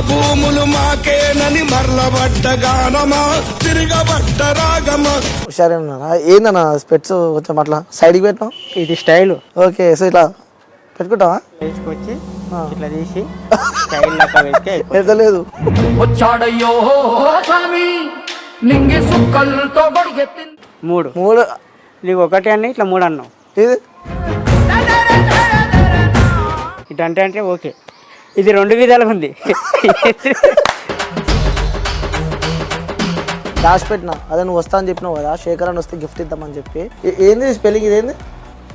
భూములు మాకేనని మరలబడ్డ గానమా తిరగబడ్డ రాగమా. హుషారే ఉన్నారా? ఏందన్నా స్పెట్స్ కొంచెం అట్లా సైడ్కి పెట్టినాం. ఇది స్టైల్. ఓకే, సో ఇట్లా పెట్టుకుంటావా? వేసుకొచ్చి ఇట్లా తీసి స్టైల్ లెక్క వేస్తే పెడతలేదు. వచ్చాడయ్యో స్వామి నింగి సుక్కలతో బడిగెత్తింది. మూడు మూడు నీకు ఒకటి అన్న ఇట్లా మూడు అన్నావు. ఇది ఇటు అంటే ఓకే. ఇది రెండు విధాలుగా ఉంది. దాచి పెట్టినా అదే నువ్వు వస్తా అని చెప్పినావు కదా, శేఖర్ అని వస్తే గిఫ్ట్ ఇద్దామని చెప్పి. ఏంది స్పెల్లింగ్? ఇదేంది?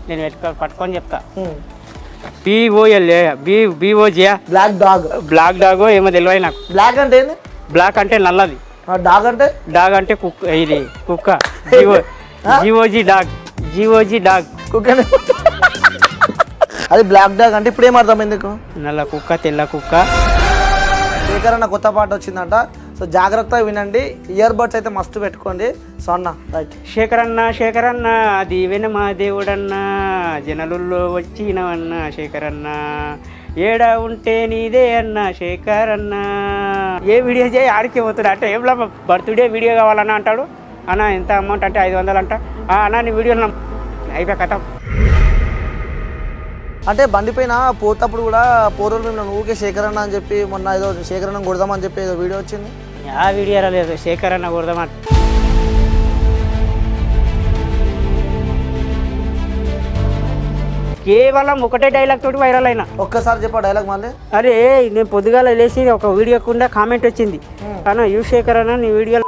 నేను పట్టుకొని చెప్తా. BOJ black dog. బ్లాక్ డాగో ఏమో తెలియదు నాకు. బ్లాక్ అంటే ఏంది? బ్లాక్ అంటే నల్లది. డాగ్ అంటే? డాగ్ అంటే కుక్క. ఇది కుక్క. GOG dog. కుక్క అది బ్లాక్ డాగ్ అంటే ఇప్పుడు ఏం అర్థం ఎందుకు? నల్ల కుక్క తెల్ల కుక్క. శేఖర్ అన్న కొత్త పాట వచ్చిందంట, సో జాగ్రత్తగా వినండి. ఇయర్ బడ్స్ అయితే మస్తు పెట్టుకోండి. సో అన్న రైట్. శేఖరన్న దీవెన మా దేవుడన్న జనలుల్లో వచ్చినవన్న శేఖరన్న ఏడా ఉంటే నీదే అన్న శేఖరన్న. ఏ వీడియో చేయి ఆడికి పోతున్నా అంటే ఏం బర్త్డే వీడియో కావాలన్నా అంటాడు. అన్న ఎంత అమౌంట్ అంటే 500 అంట. అన్న నీ వీడియో అయిపోయా కథ. అంటే బండి పైన పోతప్పుడు కూడా పోరోలు మేము ఊరికే శేఖర్ అన్న అని చెప్పి మొన్న ఏదో శేఖర్ అన్న కొడదామని చెప్పి ఏదో వీడియో వచ్చింది. ఆ వీడియో రాలేదు. శేఖరన్న కొడదామా కేవలం ఒకటే డైలాగ్ తోటి వైరల్ అయినా. ఒక్కసారి చెప్పా డైలాగ్ మళ్ళీ. అరే నేను పొద్దుగాల లేచి ఒక వీడియో కింద కామెంట్ వచ్చింది, అన్న శేఖర్ అన్న నీ వీడియోలు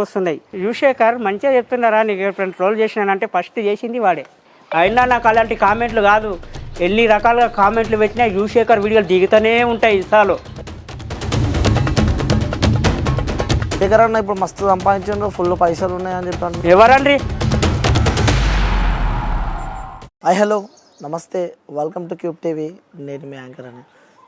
వస్తున్నాయి. శేఖర్ మంచిగా చెప్తున్నారా, నీకు ఎప్పుడైనా ట్రోల్ చేసినానంటే ఫస్ట్ చేసింది వాడే. అయినా నాకు అలాంటి కామెంట్లు కాదు, ఎన్ని రకాలుగా కామెంట్లు పెట్టినా శేఖర్ వీడియోలు దిగుతూనే ఉంటాయి ఇన్స్టాలో. శేఖర్ అన్న ఇప్పుడు మస్తు సంపాదించండు, ఫుల్ పైసలు ఉన్నాయని చెప్పాను. ఎవరండి? హాయ్ హలో నమస్తే, వెల్కమ్ టు క్యూబ్ టీవీ. నేను మీ యాంకర్ అని.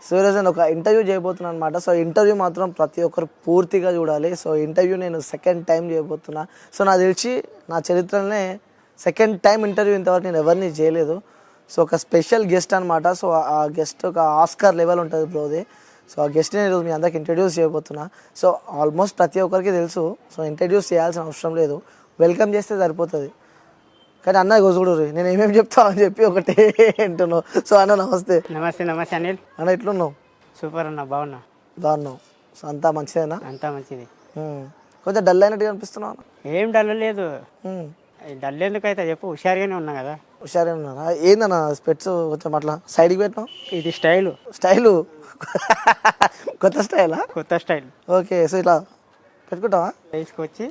సో ఈరోజు నేను ఒక ఇంటర్వ్యూ చేయబోతున్నాను అనమాట. సో ఇంటర్వ్యూ మాత్రం ప్రతి ఒక్కరు పూర్తిగా చూడాలి. సో ఇంటర్వ్యూ నేను సెకండ్ టైం చేయబోతున్నా. సో నాకు తెలిసి నా చరిత్రలోనే సెకండ్ టైం ఇంటర్వ్యూ ఇంతవరకు నేను ఎవరిని చేయలేదు. సో ఒక స్పెషల్ గెస్ట్ అనమాట. సో ఆ గెస్ట్ ఒక ఆస్కార్ లెవెల్ ఉంటుంది బ్రోది. సో ఆ గెస్ట్ని ఈరోజు మీ అందరికి ఇంట్రడ్యూస్ చేయబోతున్నా. సో ఆల్మోస్ట్ ప్రతి ఒక్కరికి తెలుసు, సో ఇంట్రడ్యూస్ చేయాల్సిన అవసరం లేదు, వెల్కమ్ చేస్తే సరిపోతుంది. కానీ అన్న చూడు నేను ఏమేమి చెప్తావు అని చెప్పి ఒకటే అంటున్నావు. సో అన్న నమస్తే. నమస్తే. నమస్తే అనిల్. అన్న ఎట్లున్నావు? సూపర్ అన్న. బాగున్నావు. సో అంతా మంచిదేనా? అంతా మంచిది. కొంచెం డల్ అయినట్టుగా అనిపిస్తున్నావు అన్న? ఏం డల్ లేదు. డల్ ఎందుకైతే చెప్పు, హుషారుగానే ఉన్నా కదా. హుషారే ఉన్నారా? ఏందన్న స్పెట్స్ కొంచెం అట్లా సైడ్కి పెట్టినావు. ఇది స్టైలు. కొత్త స్టైలా? కొత్త స్టైల్. ఓకే, సో ఇట్లా పెట్టుకుంటావా? వేసుకొచ్చి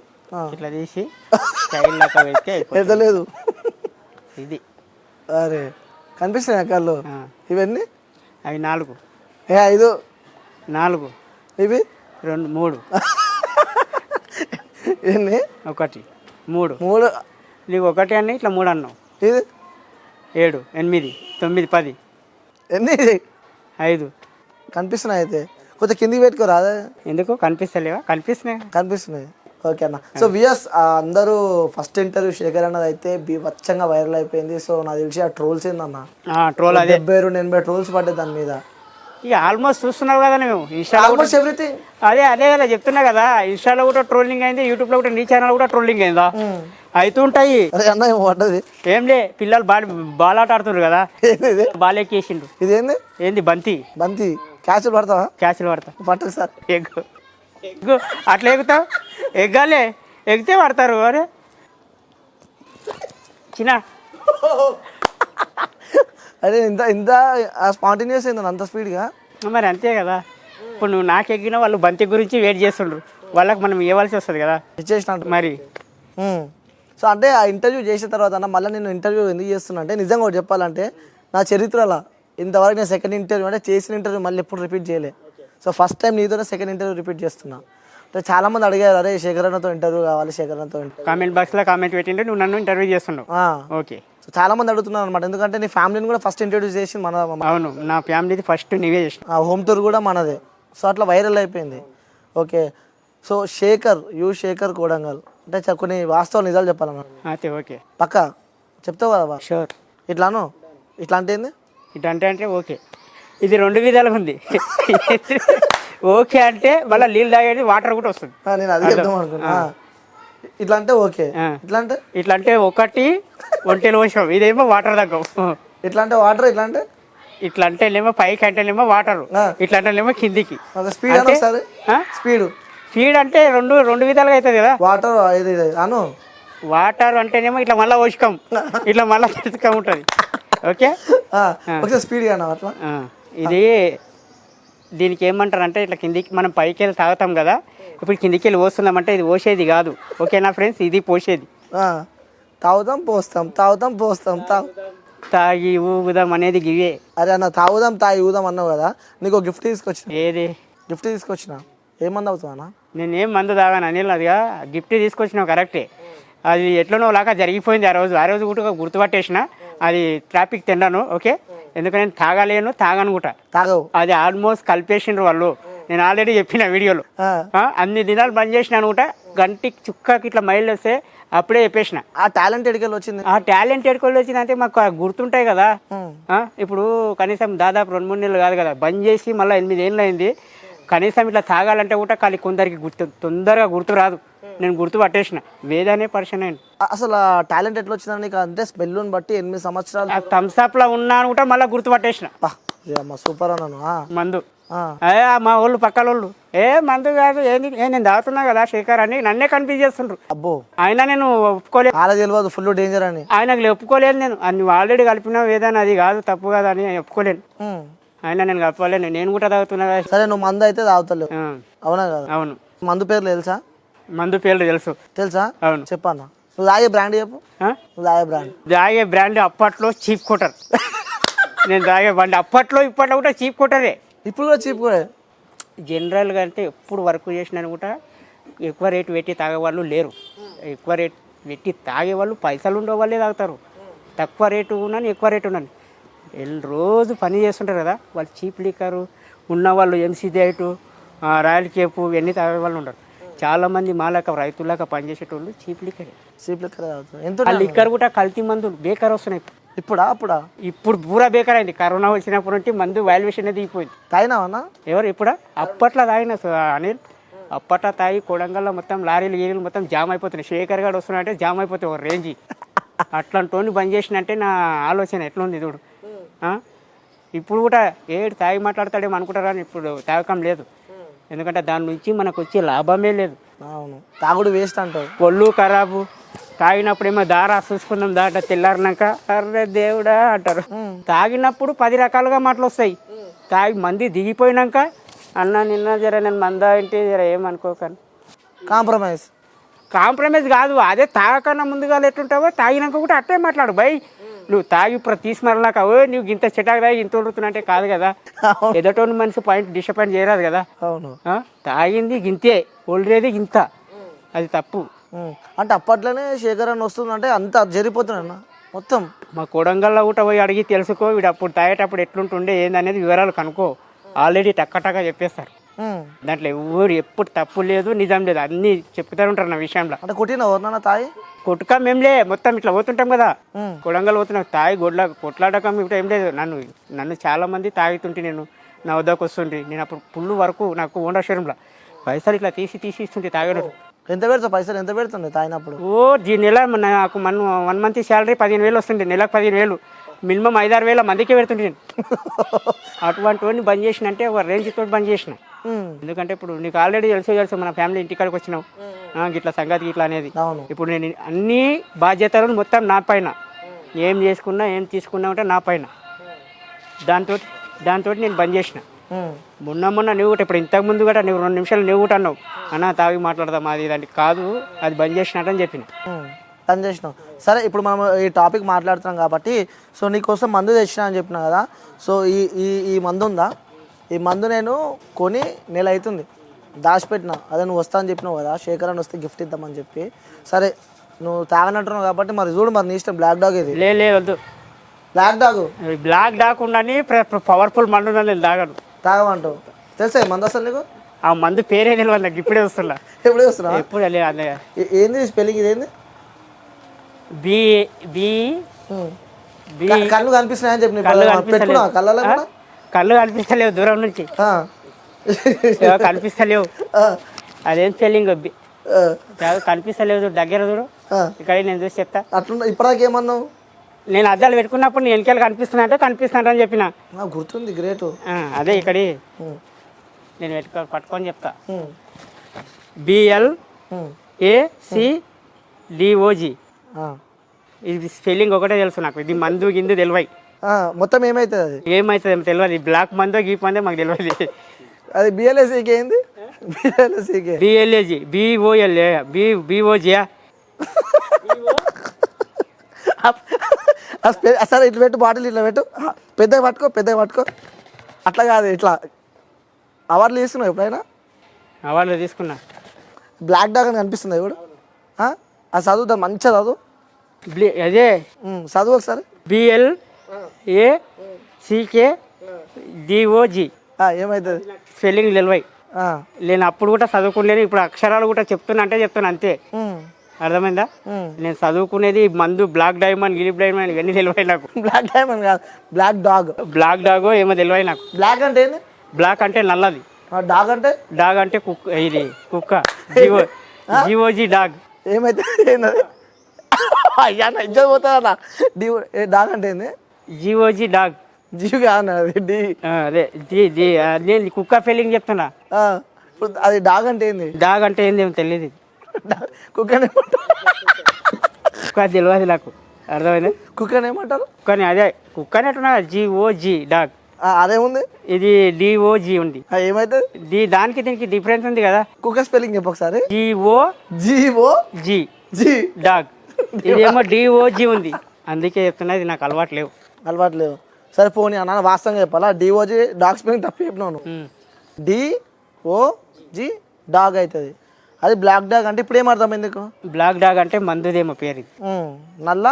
ఇట్లా తీసి స్టైల్ లెక్క వేస్తే పెడతలేదు. ఇది అరే కనిపిస్తున్నాయి కళ్ళు. ఇవన్నీ అవి 4. 5 4 ఇవి 2 3 ఇవన్నీ 1 3 3 నీకు ఒకటి అన్న ఇట్లా 3 అన్నావు. ఇది 7 8 9 10 ఎన్ని 5 కనిపిస్తున్నాయి. అయితే కొంచెం కిందికి పెట్టుకోరా? ఎందుకు కనిపిస్తలేవా? కనిపిస్తున్నాయి. ఓకే అన్న. సో వియస్ అందరూ ఫస్ట్ ఇంటర్వ్యూ శేఖర్ అన్నది అయితే బీభత్సంగా వైరల్ అయిపోయింది. సో నాకు తెలిసి ఆ ట్రోల్స్ ఏందన్న, ట్రోల్ అదే 70-80 ట్రోల్స్ పడ్డాయి దాని మీద. ఇక ఆల్మోస్ట్ చూస్తున్నావు కదా నువ్వు ఇన్స్టాలో. ఆల్మోస్ట్ ఎవ్రీథింగ్ అదే కదా చెప్తున్నా కదా. ఇన్స్టాలో కూడా ట్రోలింగ్ అయింది, యూట్యూబ్లో కూడా, నీ ఛానల్ కూడా ట్రోలింగ్ అయిందా? అవుతుంటాయి. అరే అన్న ఏం పడ్డది? ఏం లే, పిల్లలు బాలాట ఆడుతున్నారు కదా, బాల్ ఎక్కేసిండు. ఇదేంది? ఏంది? బంతి. క్యాచ్లు పడతావా? క్యాచ్లు పడతా. పట్టదు సార్. ఎగ్గు అట్లా ఎగుతావు? ఎగ్గాలే, ఎగితే పడతారు. అరే చిన్న అరే ఇంత స్పాంటేనియస్ అయింది అంత స్పీడ్గా. మరి అంతే కదా. ఇప్పుడు నువ్వు నాకు ఎగ్గిన వాళ్ళు బంతి గురించి వెయిట్ చేస్తుండ్రు, వాళ్ళకి మనం ఇవ్వాల్సి వస్తుంది కదా. ఇచ్చేసిన మరి. సో అంటే ఆ ఇంటర్వ్యూ చేసిన తర్వాత అన్న మళ్ళీ నేను ఇంటర్వ్యూ ఎందుకు చేస్తున్నా అంటే, నిజంగా ఒకటి చెప్పాలంటే నా చరిత్రలో ఇంతవరకు నేను సెకండ్ ఇంటర్వ్యూ అంటే చేసిన ఇంటర్వ్యూ మళ్ళీ ఎప్పుడు రిపీట్ చేయలే. సో ఫస్ట్ టైం నీతోనే సెకండ్ ఇంటర్వ్యూ రిపీట్ చేస్తున్నా. అంటే చాలా మంది అడిగారు, అరే శేఖర్ అన్నతో ఇంటర్వ్యూ కావాలి, శేఖర్ అన్నతో కామెంట్ బాక్స్లో కామెంట్ పెట్టింటే నువ్వు నన్ను ఇంటర్వ్యూ చేస్తున్నావు. ఓకే. సో చాలా మంది అడుగుతున్నారు అనమాట, ఎందుకంటే నీ ఫ్యామిలీని కూడా ఫస్ట్ ఇంట్రడ్యూస్ చేసి మన. అవును, నా ఫ్యామిలీది ఫస్ట్ నీవే చేసిన. హోమ్ టూర్ కూడా మనదే. సో అట్లా వైరల్ అయిపోయింది. ఓకే. సో శేఖర్ కోడంగల్ అంటే కొన్ని వాస్తవ నిజాలు చెప్పాలన్నా. అయితే ఓకే పక్క చెప్తావు కదా? షూర్. ఇట్లాను ఇట్లా అంటే ఏంది? ఇట్లా అంటే ఓకే. ఇది రెండు విధాలుగా ఉంది. ఓకే అంటే మళ్ళీ నీళ్ళు తాగేది వాటర్ కూడా వస్తుంది. నేను అది చెప్దాం అనుకున్నా. ఇట్లా అంటే ఓకే, ఇట్లా అంటే ఇట్లా అంటే ఒకటి ఒంటెలు పోసాం, ఇదేమో వాటర్ తగ్గవు. ఇట్లా అంటే వాటర్, ఇట్లా అంటే ఇట్లా అంటేనేమో పైకి అంటేనేమో వాటర్, ఇట్లా అంటేనేమో కిందికి. స్పీడ్ అని వస్తుంది. స్పీడ్ అంటే రెండు విధాలుగా అవుతుంది కదా. వాటర్ ఇది అను వాటర్ అంటేనేమో ఇట్లా మళ్ళీ పోషకం, ఇట్లా మళ్ళీ తెరుచుకం ఉంటుంది. ఓకే ఒకసారి స్పీడ్ అన్న అట్లా. ఇది దీనికి ఏమంటారు అంటే ఇట్లా కిందికి మనం పైకి వెళ్ళి తాగుతాం కదా, ఇప్పుడు కిందికి వెళ్ళి పోస్తున్నామంటే ఇది పోసేది కాదు. ఓకేనా ఫ్రెండ్స్, ఇది పోసేది. తాగుదాం పోస్తాం, తాగుదాం పోస్తాం, తాగి ఊగుదాం అనేది ఇవే. అరే అన్న తాగుదాం తాగి ఊదాం అన్నావు కదా, నీకు గిఫ్ట్ తీసుకొచ్చిన. ఏది గిఫ్ట్ తీసుకొచ్చిన? ఏమంది అవుతావు అన్న? నేనేం మందు తాగాను అనిల్, అదిగా గిఫ్ట్ తీసుకొచ్చినావు కరెక్టే. అది ఎట్లనో లాగా జరిగిపోయింది. ఆ రోజు కూడా గుర్తుపట్టేసిన, అది ట్రాఫిక్ తిన్నాను. ఓకే, ఎందుకంటే నేను తాగను కూడా. తాగవు? అది ఆల్మోస్ట్ కలిపేసిండ్రు వాళ్ళు. నేను ఆల్రెడీ చెప్పిన వీడియోలో. అన్ని దినాలు బంద్ చేసిన అనుకుంటా, గంటికి చుక్కకి ఇట్లా మైళ్ళు వస్తే అప్పుడే చెప్పేసిన. ఆ టాలెంట్ ఎడికెళ్ళి వచ్చింది. ఆ టాలెంట్ ఎడుకోళ్ళు వచ్చిందంటే మాకు గుర్తుంటాయి కదా. ఇప్పుడు కనీసం దాదాపు 2-3 నెలలు కాదు కదా బంద్ చేసి, మళ్ళీ 8 ఏళ్ళు అయింది. కనీసం ఇట్లా తాగాలంటే కూడా కానీ కొందరికి తొందరగా గుర్తు రాదు. నేను గుర్తు పట్టేసిన, వేదానే పరిచయం అయింది. అసలు టాలెంట్ ఎట్లా వచ్చిందని నీకు? అంటే స్మెల్ని బట్టి 8 సంవత్సరాలు థమ్స్అప్ లో ఉన్నా అనుకుంటా, మళ్ళీ గుర్తు పట్టేసిన. సూపర్ అన్నాను. మందు మా వాళ్ళు పక్కల వాళ్ళు మందు కాదు ఏంది, నేను తాగుతున్నా కదా శేఖర్ అని నన్నే కన్ఫ్యూజ్ చేస్తుండ్రు. అబ్బో, ఆయన నేను ఒప్పుకోలేదు, తెలియదు ఫుల్ డేంజర్ అని. ఆయనకు ఒప్పుకోలేదు. నేను ఆల్రెడీ కలిపిన వేదాన్ని, అది కాదు తప్పు కాదు అని ఒప్పుకోలేను. ఆయన నేను కలపలేను, నేను కూడా తాగుతున్నా. సరే, నువ్వు మందు అయితే తాగుతలేవు, అవునా కదా? అవును. మందు పేర్లు తెలుసా? మందు పేర్లు తెలుసా? అవును. చెప్పన్నా, నువ్వు తాగే బ్రాండ్ చెప్పు. తాగే బ్రాండ్ అప్పట్లో చీప్ కోటర్. నేను తాగే బండి అప్పట్లో, ఇప్పట్లో కూడా చీప్ కోటరే. ఇప్పుడు కూడా చీప్ కూడా. జనరల్గా అంటే ఎప్పుడు వర్క్ చేసినాను కూడా ఎక్కువ రేటు పెట్టి తాగేవాళ్ళు లేరు. ఎక్కువ రేటు పెట్టి తాగేవాళ్ళు పైసలు ఉండే వాళ్ళే తాగుతారు. తక్కువ రేటు ఉన్నాను, ఎక్కువ రేటు ఉన్నాను, రోజు పని చేస్తుంటారు కదా వాళ్ళు చీప్ లిక్కరు ఉన్నవాళ్ళు, ఎంసీ డైటు, రాయల్ కేపు ఇవన్నీ తాగే వాళ్ళు ఉండరు. చాలామంది మాలాక రైతులాగా పనిచేసేటోళ్ళు చీప్ లిక్కర్ తాగుతారు. ఆ లిక్కర్ కూడా కల్తీ మందులు బేకార్ వస్తున్నాయి. ఇప్పుడు పూరా బేకార్ అయింది. కరోనా వచ్చినప్పుడు నుండి మందు వాల్యుయేషన్ అనేది దిగిపోయింది. తాగినావన్నా? ఎవరు ఇప్పుడా? అప్పట్లో తాగిన అనిల్, అప్పట్లో తాగి కొడంగల్లో మొత్తం లారీలు మొత్తం జామ్ అయిపోతున్నాయి. శేఖర్ గారు వస్తున్నా అంటే జామ్ అయిపోతాయి ఒక రేంజ్. అట్లాంటి బంద్ చేసినంటే నా ఆలోచన ఎట్లుంది చూడు. ఇప్పుడు కూడా తాగి మాట్లాడతాడేమో అనుకుంటారా అని ఇప్పుడు తాగకం లేదు. ఎందుకంటే దాని నుంచి మనకు వచ్చే లాభమే లేదు. అవును, తాగుడు వేస్ట్ అంటావు. ఒళ్ళు ఖరాబు. తాగినప్పుడేమో దారా చూసుకుందాం, దాట తెల్లారినాక అర్రే దేవుడా అంటారు. తాగినప్పుడు 10 రకాలుగా మాటలు వస్తాయి. తాగి మంది దిగిపోయినాక అన్న నిన్న జర నేను మందా అంటే జర ఏమనుకోకండి, కాంప్రమైజ్ కాదు. అదే తాగకన్నా ముందుగా ఎట్లుంటావో తాగినాక కూడా అట్టే మాట్లాడు. బై నువ్వు తాగి తీసుమరలాక నువ్వు ఇంత చెటాకు తాగి ఇంత వదులుతున్నా కాదు కదా. ఎదటోని మనిషి పాయింట్ డిసప్పాయింట్ చేయరాదు కదా. అవును, తాగింది గింతే, ఒళ్ళేది గింత, అది తప్పు. అంటే అప్పట్లోనే శేఖర్ అని వస్తుందంటే అంత జరిగిపోతున్నా మొత్తం. మా కొడంగల్లో కూడా పోయి అడిగి తెలుసుకో, వీడు అప్పుడు తాగేటప్పుడు ఎట్లుంటుండే ఏందనేది వివరాలు కనుక్కో. ఆల్రెడీ టక్కటగా చెప్పేస్తారు. దాంట్లో ఎవరు ఎప్పుడు తప్పు లేదు, నిజం లేదు, అన్ని చెప్తూ ఉంటారు నా విషయంలో. అంటే కొట్టిన తాయి కొట్టుక మేంలే మొత్తం ఇట్లా పోతుంటాం కదా కొడంగల్ పోతున్నా తాగి కొట్లాడకం ఇప్పుడు ఏం లేదు. నన్ను చాలా మంది తాగుతుంటే నేను నా వద్దకు వస్తుంటే నేను అప్పుడు పుల్లు వరకు నాకు ఓండాశ్వరంలో పైసలు ఇట్లా తీసి ఇస్తుంటే తాగడం. ఎంత పెడతా పైసలు? ఎంత పెడుతుండే తాగినప్పుడు? నెల నాకు 1 మంత్ శాలరీ 15,000 వస్తుండే. నెలకు 15,000, మినిమం 5-6 వేల మందికే పెడుతుంటే నేను. అటువంటి బంద్ చేసిన అంటే ఒక రేంజ్ తోటి బంద్ చేసిన. ఎందుకంటే ఇప్పుడు నీకు ఆల్రెడీ తెలుసు మన ఫ్యామిలీ ఇంటికాడికి వచ్చినావు ఇట్లా సంగతి ఇట్లా అనేది. ఇప్పుడు నేను అన్ని బాధ్యతలను మొత్తం నా పైన, ఏం చేసుకున్నా ఏం తీసుకున్నా ఉంటే నా పైన. దాంతో నేను బంద్ చేసిన. మొన్న నువ్వు కూడా ఇప్పుడు ఇంతకు ముందు కూడా నువ్వు 2 నిమిషాలు నువ్వు కూడా అన్నావు అన్న తాగి మాట్లాడదాం అది దానికి కాదు, అది బంద్ చేసినట్టు చెప్పిన. బంద్ చేసినావు. సరే, ఇప్పుడు మనం ఈ టాపిక్ మాట్లాడుతున్నాం కాబట్టి సో నీకోసం మందు తెచ్చినా అని చెప్పినా కదా. సో ఈ మందు ఉందా? ఈ మందు నేను కొని నెల అవుతుంది, దాచిపెట్టిన. అదే నువ్వు వస్తా అని చెప్పినావు కదా, శేఖర్ అని వస్తే గిఫ్ట్ ఇద్దామని చెప్పి. సరే, నువ్వు తాగనంటున్నావు కాబట్టి మరి చూడు, మరి నీ ఇష్టం. బ్లాక్ డాగ్ ఇది. వద్దు, బ్లాక్ డాగ్ ఉండని పవర్ఫుల్ మందు నేను తాగమంటావు. తెలుసా ఈ మందు అసలు నీకు? ఆ మందు పేరే తెలియదు నాకు. ఇప్పుడే వస్తున్నా. ఎప్పుడు ఏంది స్పెల్లింగ్? ఇదేంది? కళ్ళు కనిపిస్తున్నాయని చెప్పి కళ్ళు కనిపిస్తలేవు దూరం నుంచి. కనిపిస్తలేవు. అదేం స్పెల్లింగ్ కనిపిస్తలేవు చూడు, దగ్గర చూడు ఇక్కడ నేను చూసి చెప్తా. అట్లా ఇప్పటిదాకా ఏమన్నావు? నేను అద్దాలు పెట్టుకున్నప్పుడు నేను వెనకాల కనిపిస్తున్నా అంటే కనిపిస్తున్నా అని చెప్పిన. నాకు గుర్తుంది, గ్రేట్. అదే ఇక్కడ నేను పట్టుకొని చెప్తా. BLACDOG ఇది స్పెల్లింగ్ ఒకటే తెలుసు నాకు. ఇది మందు గిందు తెలివాయి. మొత్తం ఏమవుతుంది? అది ఏమవుతుంది తెలియదు. బ్లాక్ మందో గీప్ మందో మాకు తెలియదు. అది BLACకి ఏంది? BLAG BOG సరే ఇట్లా పెట్టు, బాటిల్ ఇట్లా పెట్టు, పెద్దగా పట్టుకో. అట్లా కాదు, ఇట్లా అవార్డులు తీసుకున్నావు ఎప్పుడైనా? అవార్డులు తీసుకున్నా. బ్లాక్ డాగ్ అని కనిపిస్తుంది ఇప్పుడు. అది చదువుతా, మంచిగా చదువు. అదే చదువు ఒకసారి. BLACKDOG ఏమవుతుంది? స్పెల్లింగ్ తెలివాయి. నేను అప్పుడు కూడా చదువుకునేది, ఇప్పుడు అక్షరాలు కూడా చెప్తున్నా అంతే. అర్థమైందా? నేను చదువుకునేది మందు, బ్లాక్ డైమండ్, గిలిప్ డైమండ్ ఇవన్నీ తెలివాయి నాకు. బ్లాక్ డైమండ్ కాదు, బ్లాక్ డాగ్ ఏమో తెలివాయి నాకు. బ్లాక్ అంటే ఏంది? బ్లాక్ అంటే నల్లది. డాగ్ అంటే కుక్క. ఇది కుక్క. GOG dog. ఏమైతే ఏంది? అయ్యా ఇజ్జత్ పోతుందా? డాగ్ అంటే ఏంది? GOG dog. జీవి కాదు అది. అదే నేను కుక్క స్పెల్లింగ్ చెప్తున్నా. ఇప్పుడు అది డాగ్ అంటే ఏంది? డాగ్ అంటే ఏంది ఏమో తెలియదు. కుక్కనే కుక్క తెలియదు నాకు. అర్థమైంది? కుక్కని ఏమంటారు? కుక్కని అదే కుక్కని అంటున్నా. GOG dog. అదేముంది? ఇది DOG ఉంది. ఏమైతుంది? దానికి దీనికి డిఫరెన్స్ ఉంది కదా. కుక్క స్పెల్లింగ్ చెప్పు ఒకసారి. GOG dog. ఇదేమో DOG ఉంది. అందుకే చెప్తున్నా, ఇది నాకు అలవాటు లేవు. సరే పోనీ అన్న, వాస్తవంగా చెప్పాలా? DOG డాగ్ స్పెల్లింగ్ తప్పి చెప్పినాను. DOG డాగ్ అవుతుంది. అది బ్లాక్ డాగ్ అంటే ఇప్పుడు ఏం అర్థమైంది? బ్లాక్ డాగ్ అంటే మందుదేమో పేరు. నల్ల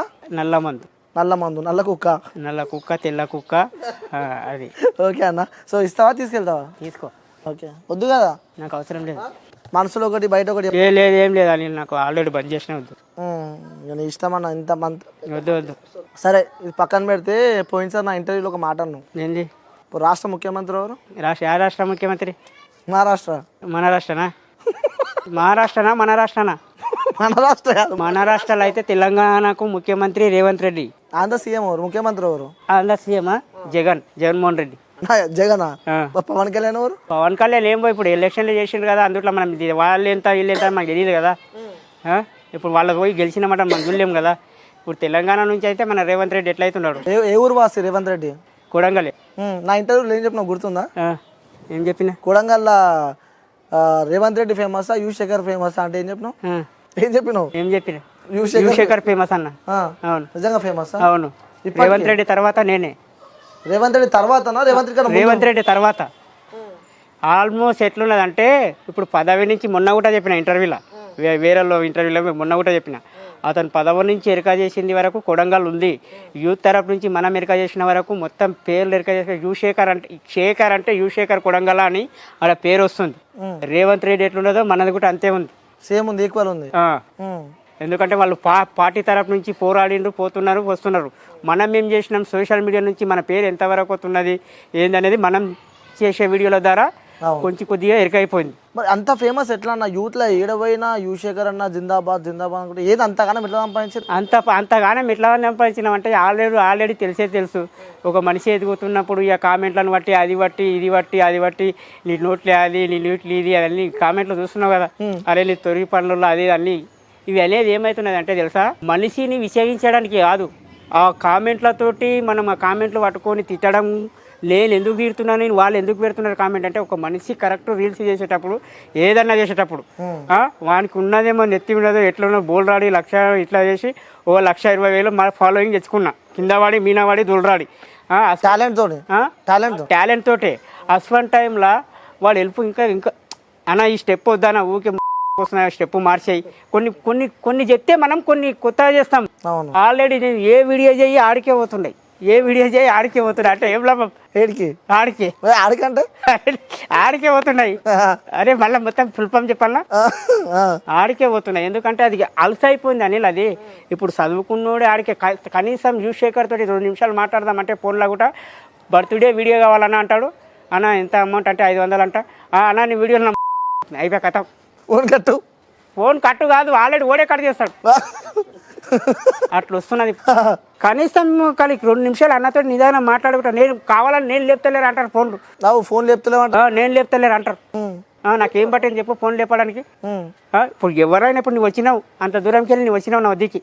మందు. నల్ల కుక్క, తెల్ల కుక్క. అది ఓకే అన్న. సో ఇస్తావా, తీసుకెళ్తావా? తీసుకో. ఓకే, వద్దు కదా, నాకు అవసరం లేదు. మనసులో ఒకటి బయట ఒకటి. ఏం లేదు అని నాకు ఆల్రెడీ బంద్ చేసిన. వద్దు, నీ ఇష్టం అన్న. ఇంత మంత్ వద్దు. సరే ఇది పక్కన పెడితే, పోయినసారి నా ఇంటర్వ్యూలో ఒక మాట అన్నావు. ఏంది? ఇప్పుడు రాష్ట్ర ముఖ్యమంత్రి ఎవరు? ఏ రాష్ట్ర ముఖ్యమంత్రి? మహారాష్ట్ర. మన రాష్ట్రనా? మన రాష్ట్రనా? మన రాష్ట్ర కాదు. మన రాష్ట్రాలు అయితే తెలంగాణకు ముఖ్యమంత్రి రేవంత్ రెడ్డి. ఆంధ్ర సీఎం ఎవరు? ముఖ్యమంత్రి ఎవరు? ఆంధ్ర సీఎం జగన్మోహన్ రెడ్డి. జగనా? పవన్ కళ్యాణ్ ఎవరు? పవన్ కళ్యాణ్ ఏమో ఇప్పుడు ఎలక్షన్లు చేసిండు కదా, అందుట్లో మనం వాళ్ళు ఎంత వీళ్ళు ఎంత మనకు తెలియదు కదా. ఇప్పుడు వాళ్ళకి పోయి గెలిచినమాట మనం చూడలేము కదా. ఇప్పుడు తెలంగాణ నుంచి అయితే మన రేవంత్ రెడ్డి ఎట్లయితున్నాడు? ఏ ఊరు వాసి రేవంత్ రెడ్డి? కొడంగల్. నా ఇంటర్వ్యూలో ఏం చెప్పినా గుర్తుందా? ఏం చెప్పిన? కొడంగల్లో రేవంత్ రెడ్డి ఫేమస్, యువశేఖర్ ఫేమస్ అంటే ఏం చెప్పినావు? ఏం చెప్పిన? యువశేఖర్ ఫేమస్ అన్న. అవును, నిజంగా ఫేమస్. అవును. రేవంత్ రెడ్డి తర్వాత నేనే. రేవంత్ రెడ్డి తర్వాత ఆల్మోస్ట్ ఎట్లున్నదంటే, ఇప్పుడు పదవి నుంచి మొన్న కూడా చెప్పిన ఇంటర్వ్యూలో, వేరే ఇంటర్వ్యూలో మొన్న కూడా చెప్పిన, అతను పదవి నుంచి ఎరకా చేసింది వరకు కొడంగల్ ఉంది. యూత్ తరపు నుంచి మనం ఎరకా చేసిన వరకు మొత్తం పేర్లు ఎరకా చేసిన శేఖర్ అంటే యువశేఖర్ కొడంగల్ అని అక్కడ పేరు వస్తుంది. రేవంత్ రెడ్డి ఎట్లున్నదో మనది కూడా అంతే ఉంది. సేమ్ ఉంది, ఈక్వల్ ఉంది. ఎందుకంటే వాళ్ళు పార్టీ తరపు నుంచి పోరాడిండ్రు, పోతున్నారు, వస్తున్నారు. మనం ఏం చేసినాం, సోషల్ మీడియా నుంచి మన పేరు ఎంతవరకు వస్తున్నది ఏందనేది మనం చేసే వీడియోల ద్వారా కొంచెం కొద్దిగా ఎరకైపోయింది. మరి అంత ఫేమస్ ఎట్లా అన్న? యూత్లో ఏడవైనా యువశేఖర్ అన్న జిందాబాద్ అనుకుంటే ఏది అంతగానం ఎట్లా సంపాదించారు? అంతగానం ఎట్లా సంపాదించినాం అంటే ఆల్రెడీ తెలుసు. ఒక మనిషి ఎదుగుతున్నప్పుడు ఇక కామెంట్లను బట్టి అది బట్టి నీ నోట్లు అది, నీ నోట్లు ఇది అవన్నీ కామెంట్లు చూస్తున్నావు కదా. అరే నీ తొరి పనులలో అది అన్నీ ఇవి అనేది ఏమవుతున్నది అంటే తెలుసా, మనిషిని విషయించడానికి కాదు, ఆ కామెంట్లతోటి మనం ఆ కామెంట్లు పట్టుకొని తిట్టడం. నేను ఎందుకు తీరుతున్నాను, వాళ్ళు ఎందుకు పెడుతున్నారు కామెంట్ అంటే, ఒక మనిషి కరెక్ట్ రీల్స్ చేసేటప్పుడు, ఏదన్నా చేసేటప్పుడు వానికి ఉన్నదేమో నెత్తి ఉన్నదో ఎట్లనో బోల్రాడి లక్ష ఇట్లా చేసి 1,20,000 మా ఫాలోయింగ్ తెచ్చుకున్నా. కిందవాడి మీనవాడి దొలరాడి టాలెంట్ తోటే. అస్వన్ టైంలో వాడు హెల్ప్ ఇంకా అన్న ఈ స్టెప్ వద్దానా ఊకే వస్తున్నా స్టెప్ మార్చేయి కొన్ని చెప్తే మనం కొన్ని కొత్తగా చేస్తాం. ఆల్రెడీ నేను ఏ వీడియో చేయి ఆడికే పోతున్నాయి అంటే ఏం లాభం? ఆడికే పోతున్నాయి. అరే మళ్ళీ మొత్తం ఫుల్ ఫామ్ చెప్పాలన్నా, ఆడికే పోతున్నాయి. ఎందుకంటే అది అలసైపోయింది అనిల్. అది ఇప్పుడు చదువుకున్నోడే ఆడికే. కనీసం యువశేఖర్ తోటి 2 నిమిషాలు మాట్లాడదామంటే ఫోన్లో కూడా బర్త్డే వీడియో కావాలన్నా అంటాడు. అన్న ఎంత అమౌంట్ అంటే 500 అంట. అన్న నీ వీడియోలో అయిపోయా కథ. ఫోన్ కట్టు. ఫోన్ కట్టు కాదు, ఆల్రెడీ ఓడే కట్ చేస్తాడు. అట్లా వస్తున్నది. కనీసం కానీ 2 నిమిషాలు అన్నతో నిదానం మాట్లాడుకుంటా. నేను కావాలని నేను లేపుతలేరు అంటారు ఫోన్లు. ఫోన్ లేపుతలేమంట. నేను లేపుతలేరు అంటారు. నాకేం పట్టని చెప్పు ఫోన్ లేపడానికి. ఇప్పుడు ఎవరైనా ఇప్పుడు నువ్వు వచ్చినావు, అంత దూరంకి వెళ్ళి నువ్వు వచ్చినావు నా వద్దకి,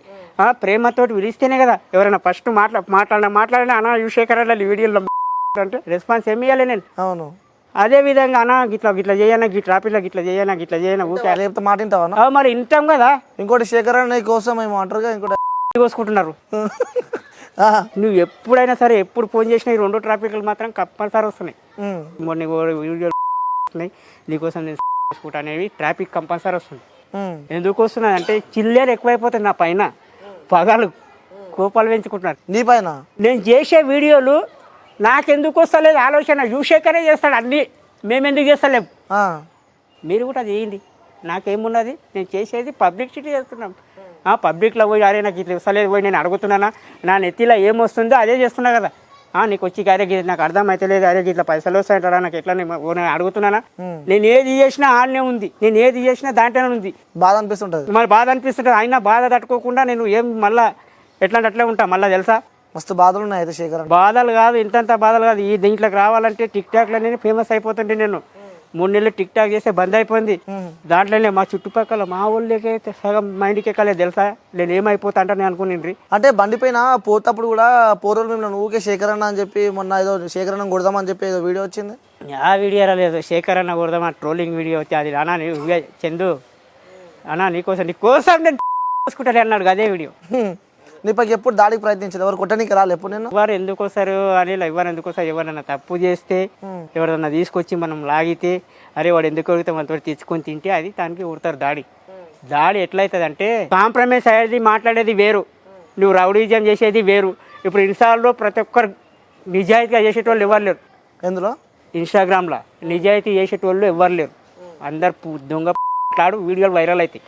ప్రేమతోటి పిలిస్తేనే కదా ఎవరైనా ఫస్ట్ మాట్లాడినా అన్న యువశేఖర్ అన్న వీడియోలో అంటే రెస్పాన్స్ ఏమి ఇవ్వాలి నేను. అవును. అదే విధంగా అన్న గిట్లా చేయనా, గిట్లా చేయనా ఊకే రేపు మాట వింటావా? మరి వింటాం కదా. ఇంకోటి శేఖర్ అన్న కోసం ఏమో అంటారుగా, ఇంకోటి కోసుకుంటున్నారు. నువ్వు ఎప్పుడైనా సరే ఎప్పుడు ఫోన్ చేసినా ఈ 2 ట్రాఫిక్లు మాత్రం కంపల్సరీ వస్తున్నాయి. మొన్న వీడియో వస్తున్నాయి నీకోసం నేను చేసుకుంటా అనేవి ట్రాఫిక్ కంపల్సరీ వస్తుంది. ఎందుకు వస్తున్నాయి అంటే చిల్లర ఎక్కువైపోతుంది నా పైన, పగాలు కోపాలు పెంచుకుంటున్నారు నీ పైన. నేను చేసే వీడియోలు నాకెందుకు వస్తలేదు ఆలోచన, యువశేఖరే చేస్తాడు అన్నీ, మేమెందుకు చేస్తలేము. మీరు కూడా చేయండి, నాకేమున్నది. నేను చేసేది పబ్లిసిటీ చేస్తున్నాం. పబ్లిక్లో పోయి అరే నాకు ఇట్లా వస్తలేదు పోయి నేను అడుగుతున్నానా, నా నెత్తిలో ఏమొస్తుందో అదే చేస్తున్నా కదా. నీకు వచ్చి అరే గీత నాకు అర్థం అయితే లేదు, అరే ఇట్లా పైసలు వస్తాయంటారా నాకు ఎట్లా నేను అడుగుతున్నానా. నేను ఏది చేసినా ఆడనే ఉంది, నేను ఏది చేసినా దాంట్లోనే ఉంది. బాధ అనిపిస్తుంటుంది. మరి బాధ అనిపిస్తుంటుంది. అయినా బాధ తట్టుకోకుండా నేను ఏం మళ్ళీ ఎట్లా అట్లే ఉంటా. మళ్ళీ తెలుసా మస్తు బాధలు ఉన్నాయి అయితే శేఖర్. బాధలు కాదు, ఇంతంత బాధలు కాదు. ఈ దీంట్లోకి రావాలంటే టిక్ టాక్లో నేను ఫేమస్ అయిపోతుంటే నేను 3 నెలలు టిక్ టాక్ చేస్తే బంద్ అయిపోయింది. దాంట్లోనే మా చుట్టుపక్కల మా ఊళ్ళకి సగం మైండ్కి ఎక్కలేదు తెలుసా. నేను ఏమైపోతా అంటే అనుకుని అంటే బండి పైన పోతప్పుడు కూడా పోరోలు మేము ఊకే శేఖర్ అన్న అని చెప్పి మొన్న ఏదో శేఖర్ అన్న కొడదామని చెప్పి ఏదో వీడియో వచ్చింది. ఆ వీడియో రాలేదు, శేఖర్ అన్న కొడదామా ట్రోలింగ్ వీడియో వచ్చి అది అన్నా చందు అన్నా నీకోసం నేను చూసుకుంటానే అన్నాడు అదే వీడియో. నీపైకి ఎప్పుడు దాడికి ప్రయత్నించలేదు, ఎవరు కొట్టడానికి రాలి ఎప్పుడు నేను. ఎవరు ఎందుకు వస్తారు అని ఎవరు ఎందుకు వస్తారు, ఎవరన్నా తప్పు చేస్తే ఎవరన్నా తీసుకొచ్చి మనం లాగితే అరే వాడు ఎందుకు అడిగితే మనతో తెచ్చుకొని తింటే అది దానికి ఉడతారు. దాడి ఎట్లయితుంది అంటే కాంప్రమైజ్ అయ్యేది మాట్లాడేది వేరు, నువ్వు రౌడీజం చేసేది వేరు. ఇప్పుడు ఇన్స్టాల్లో ప్రతి ఒక్కరు నిజాయితీగా చేసేటోళ్ళు ఎవరు లేరు. ఎందులో ఇన్స్టాగ్రామ్లో నిజాయితీ చేసేటోళ్ళు ఎవరు లేరు. అందరు దొంగ వీడియోలు వైరల్ అవుతాయి.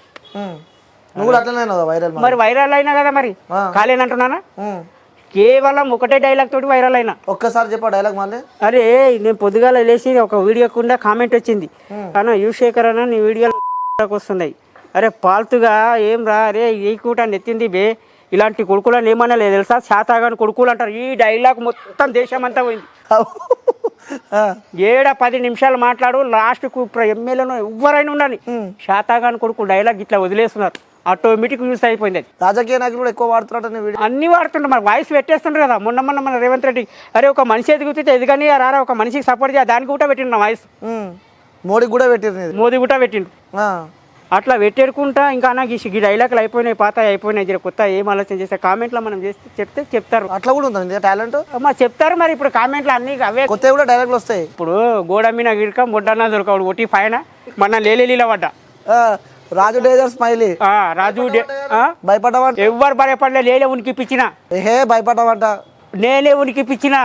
నువ్వు అట్లనే వైరల్. మరి వైరల్ అయినా కదా మరి కాలేనంటున్నానా. కేవలం ఒకటే డైలాగ్ తోటి వైరల్ అయినా. ఒక్కసారి చెప్పా డైలాగ్ మళ్ళీ. అరే నేను పొద్దుగాల లేచి ఒక వీడియో కుండా కామెంట్ వచ్చింది, అన్న యువశేఖర్ అన్న నీ వీడియోలు వస్తున్నాయి, అరే పాల్తుగా ఏం రా అరే ఈ కూటాన్ని ఎత్తింది బే, ఇలాంటి కొడుకులని ఏమన్నా లేదు తెలుసా, శాతాగాని కొడుకులు అంటారు. ఈ డైలాగ్ మొత్తం దేశం అంతా పోయింది. 10 నిమిషాలు మాట్లాడు, లాస్ట్కు ఎమ్మెల్యేలో ఎవరైనా ఉండాలి శాతాగాని కొడుకు డైలాగ్ ఇట్లా వదిలేస్తున్నారు. ఆటోమేటిక్ యూస్ అయిపోయింది. అది రాజకీయ నాయకులు కూడా ఎక్కువ వాడుతున్నట్టు అన్ని వాడుతుంటారు. మరి వాయిస్ పెట్టేస్తుంటారు కదా. మొన్న మన రేవంత్ రెడ్డి అరే ఒక మనిషి ఎదుగుతుంటే ఎదుగని రారా ఒక మనిషికి సపోర్ట్ చేయాలి, దానికి కూడా పెట్టిండు వాయిస్. మోడీ కూడా పెట్టిండు. అట్లా పెట్టేడుకుంటా ఇంకా నాకు ఈ డైలాగులు అయిపోయినాయి, పాత అయిపోయినాయి, కొత్త ఏం ఆలోచన చేస్తే కామెంట్లో మనం చేస్తే చెప్తారు. అట్లా కూడా ఉంది టాలెంట్ చెప్తారు. మరి ఇప్పుడు కామెంట్లు అన్ని అవే కొత్త కూడా డైలాగులు వస్తాయి. ఇప్పుడు గోడ మీద గిడక బొడ్డన్నా దొరకడు ఒట్టి పైన మన లేలీల పడ్డ రాజు డేజర్ స్మైలీ రాజు భయపడ్డావంట. ఎవరు భయపడలే, నేనే ఉనికిపించిన. భయపడ్డావంట. నేనే ఉనికిపించిన.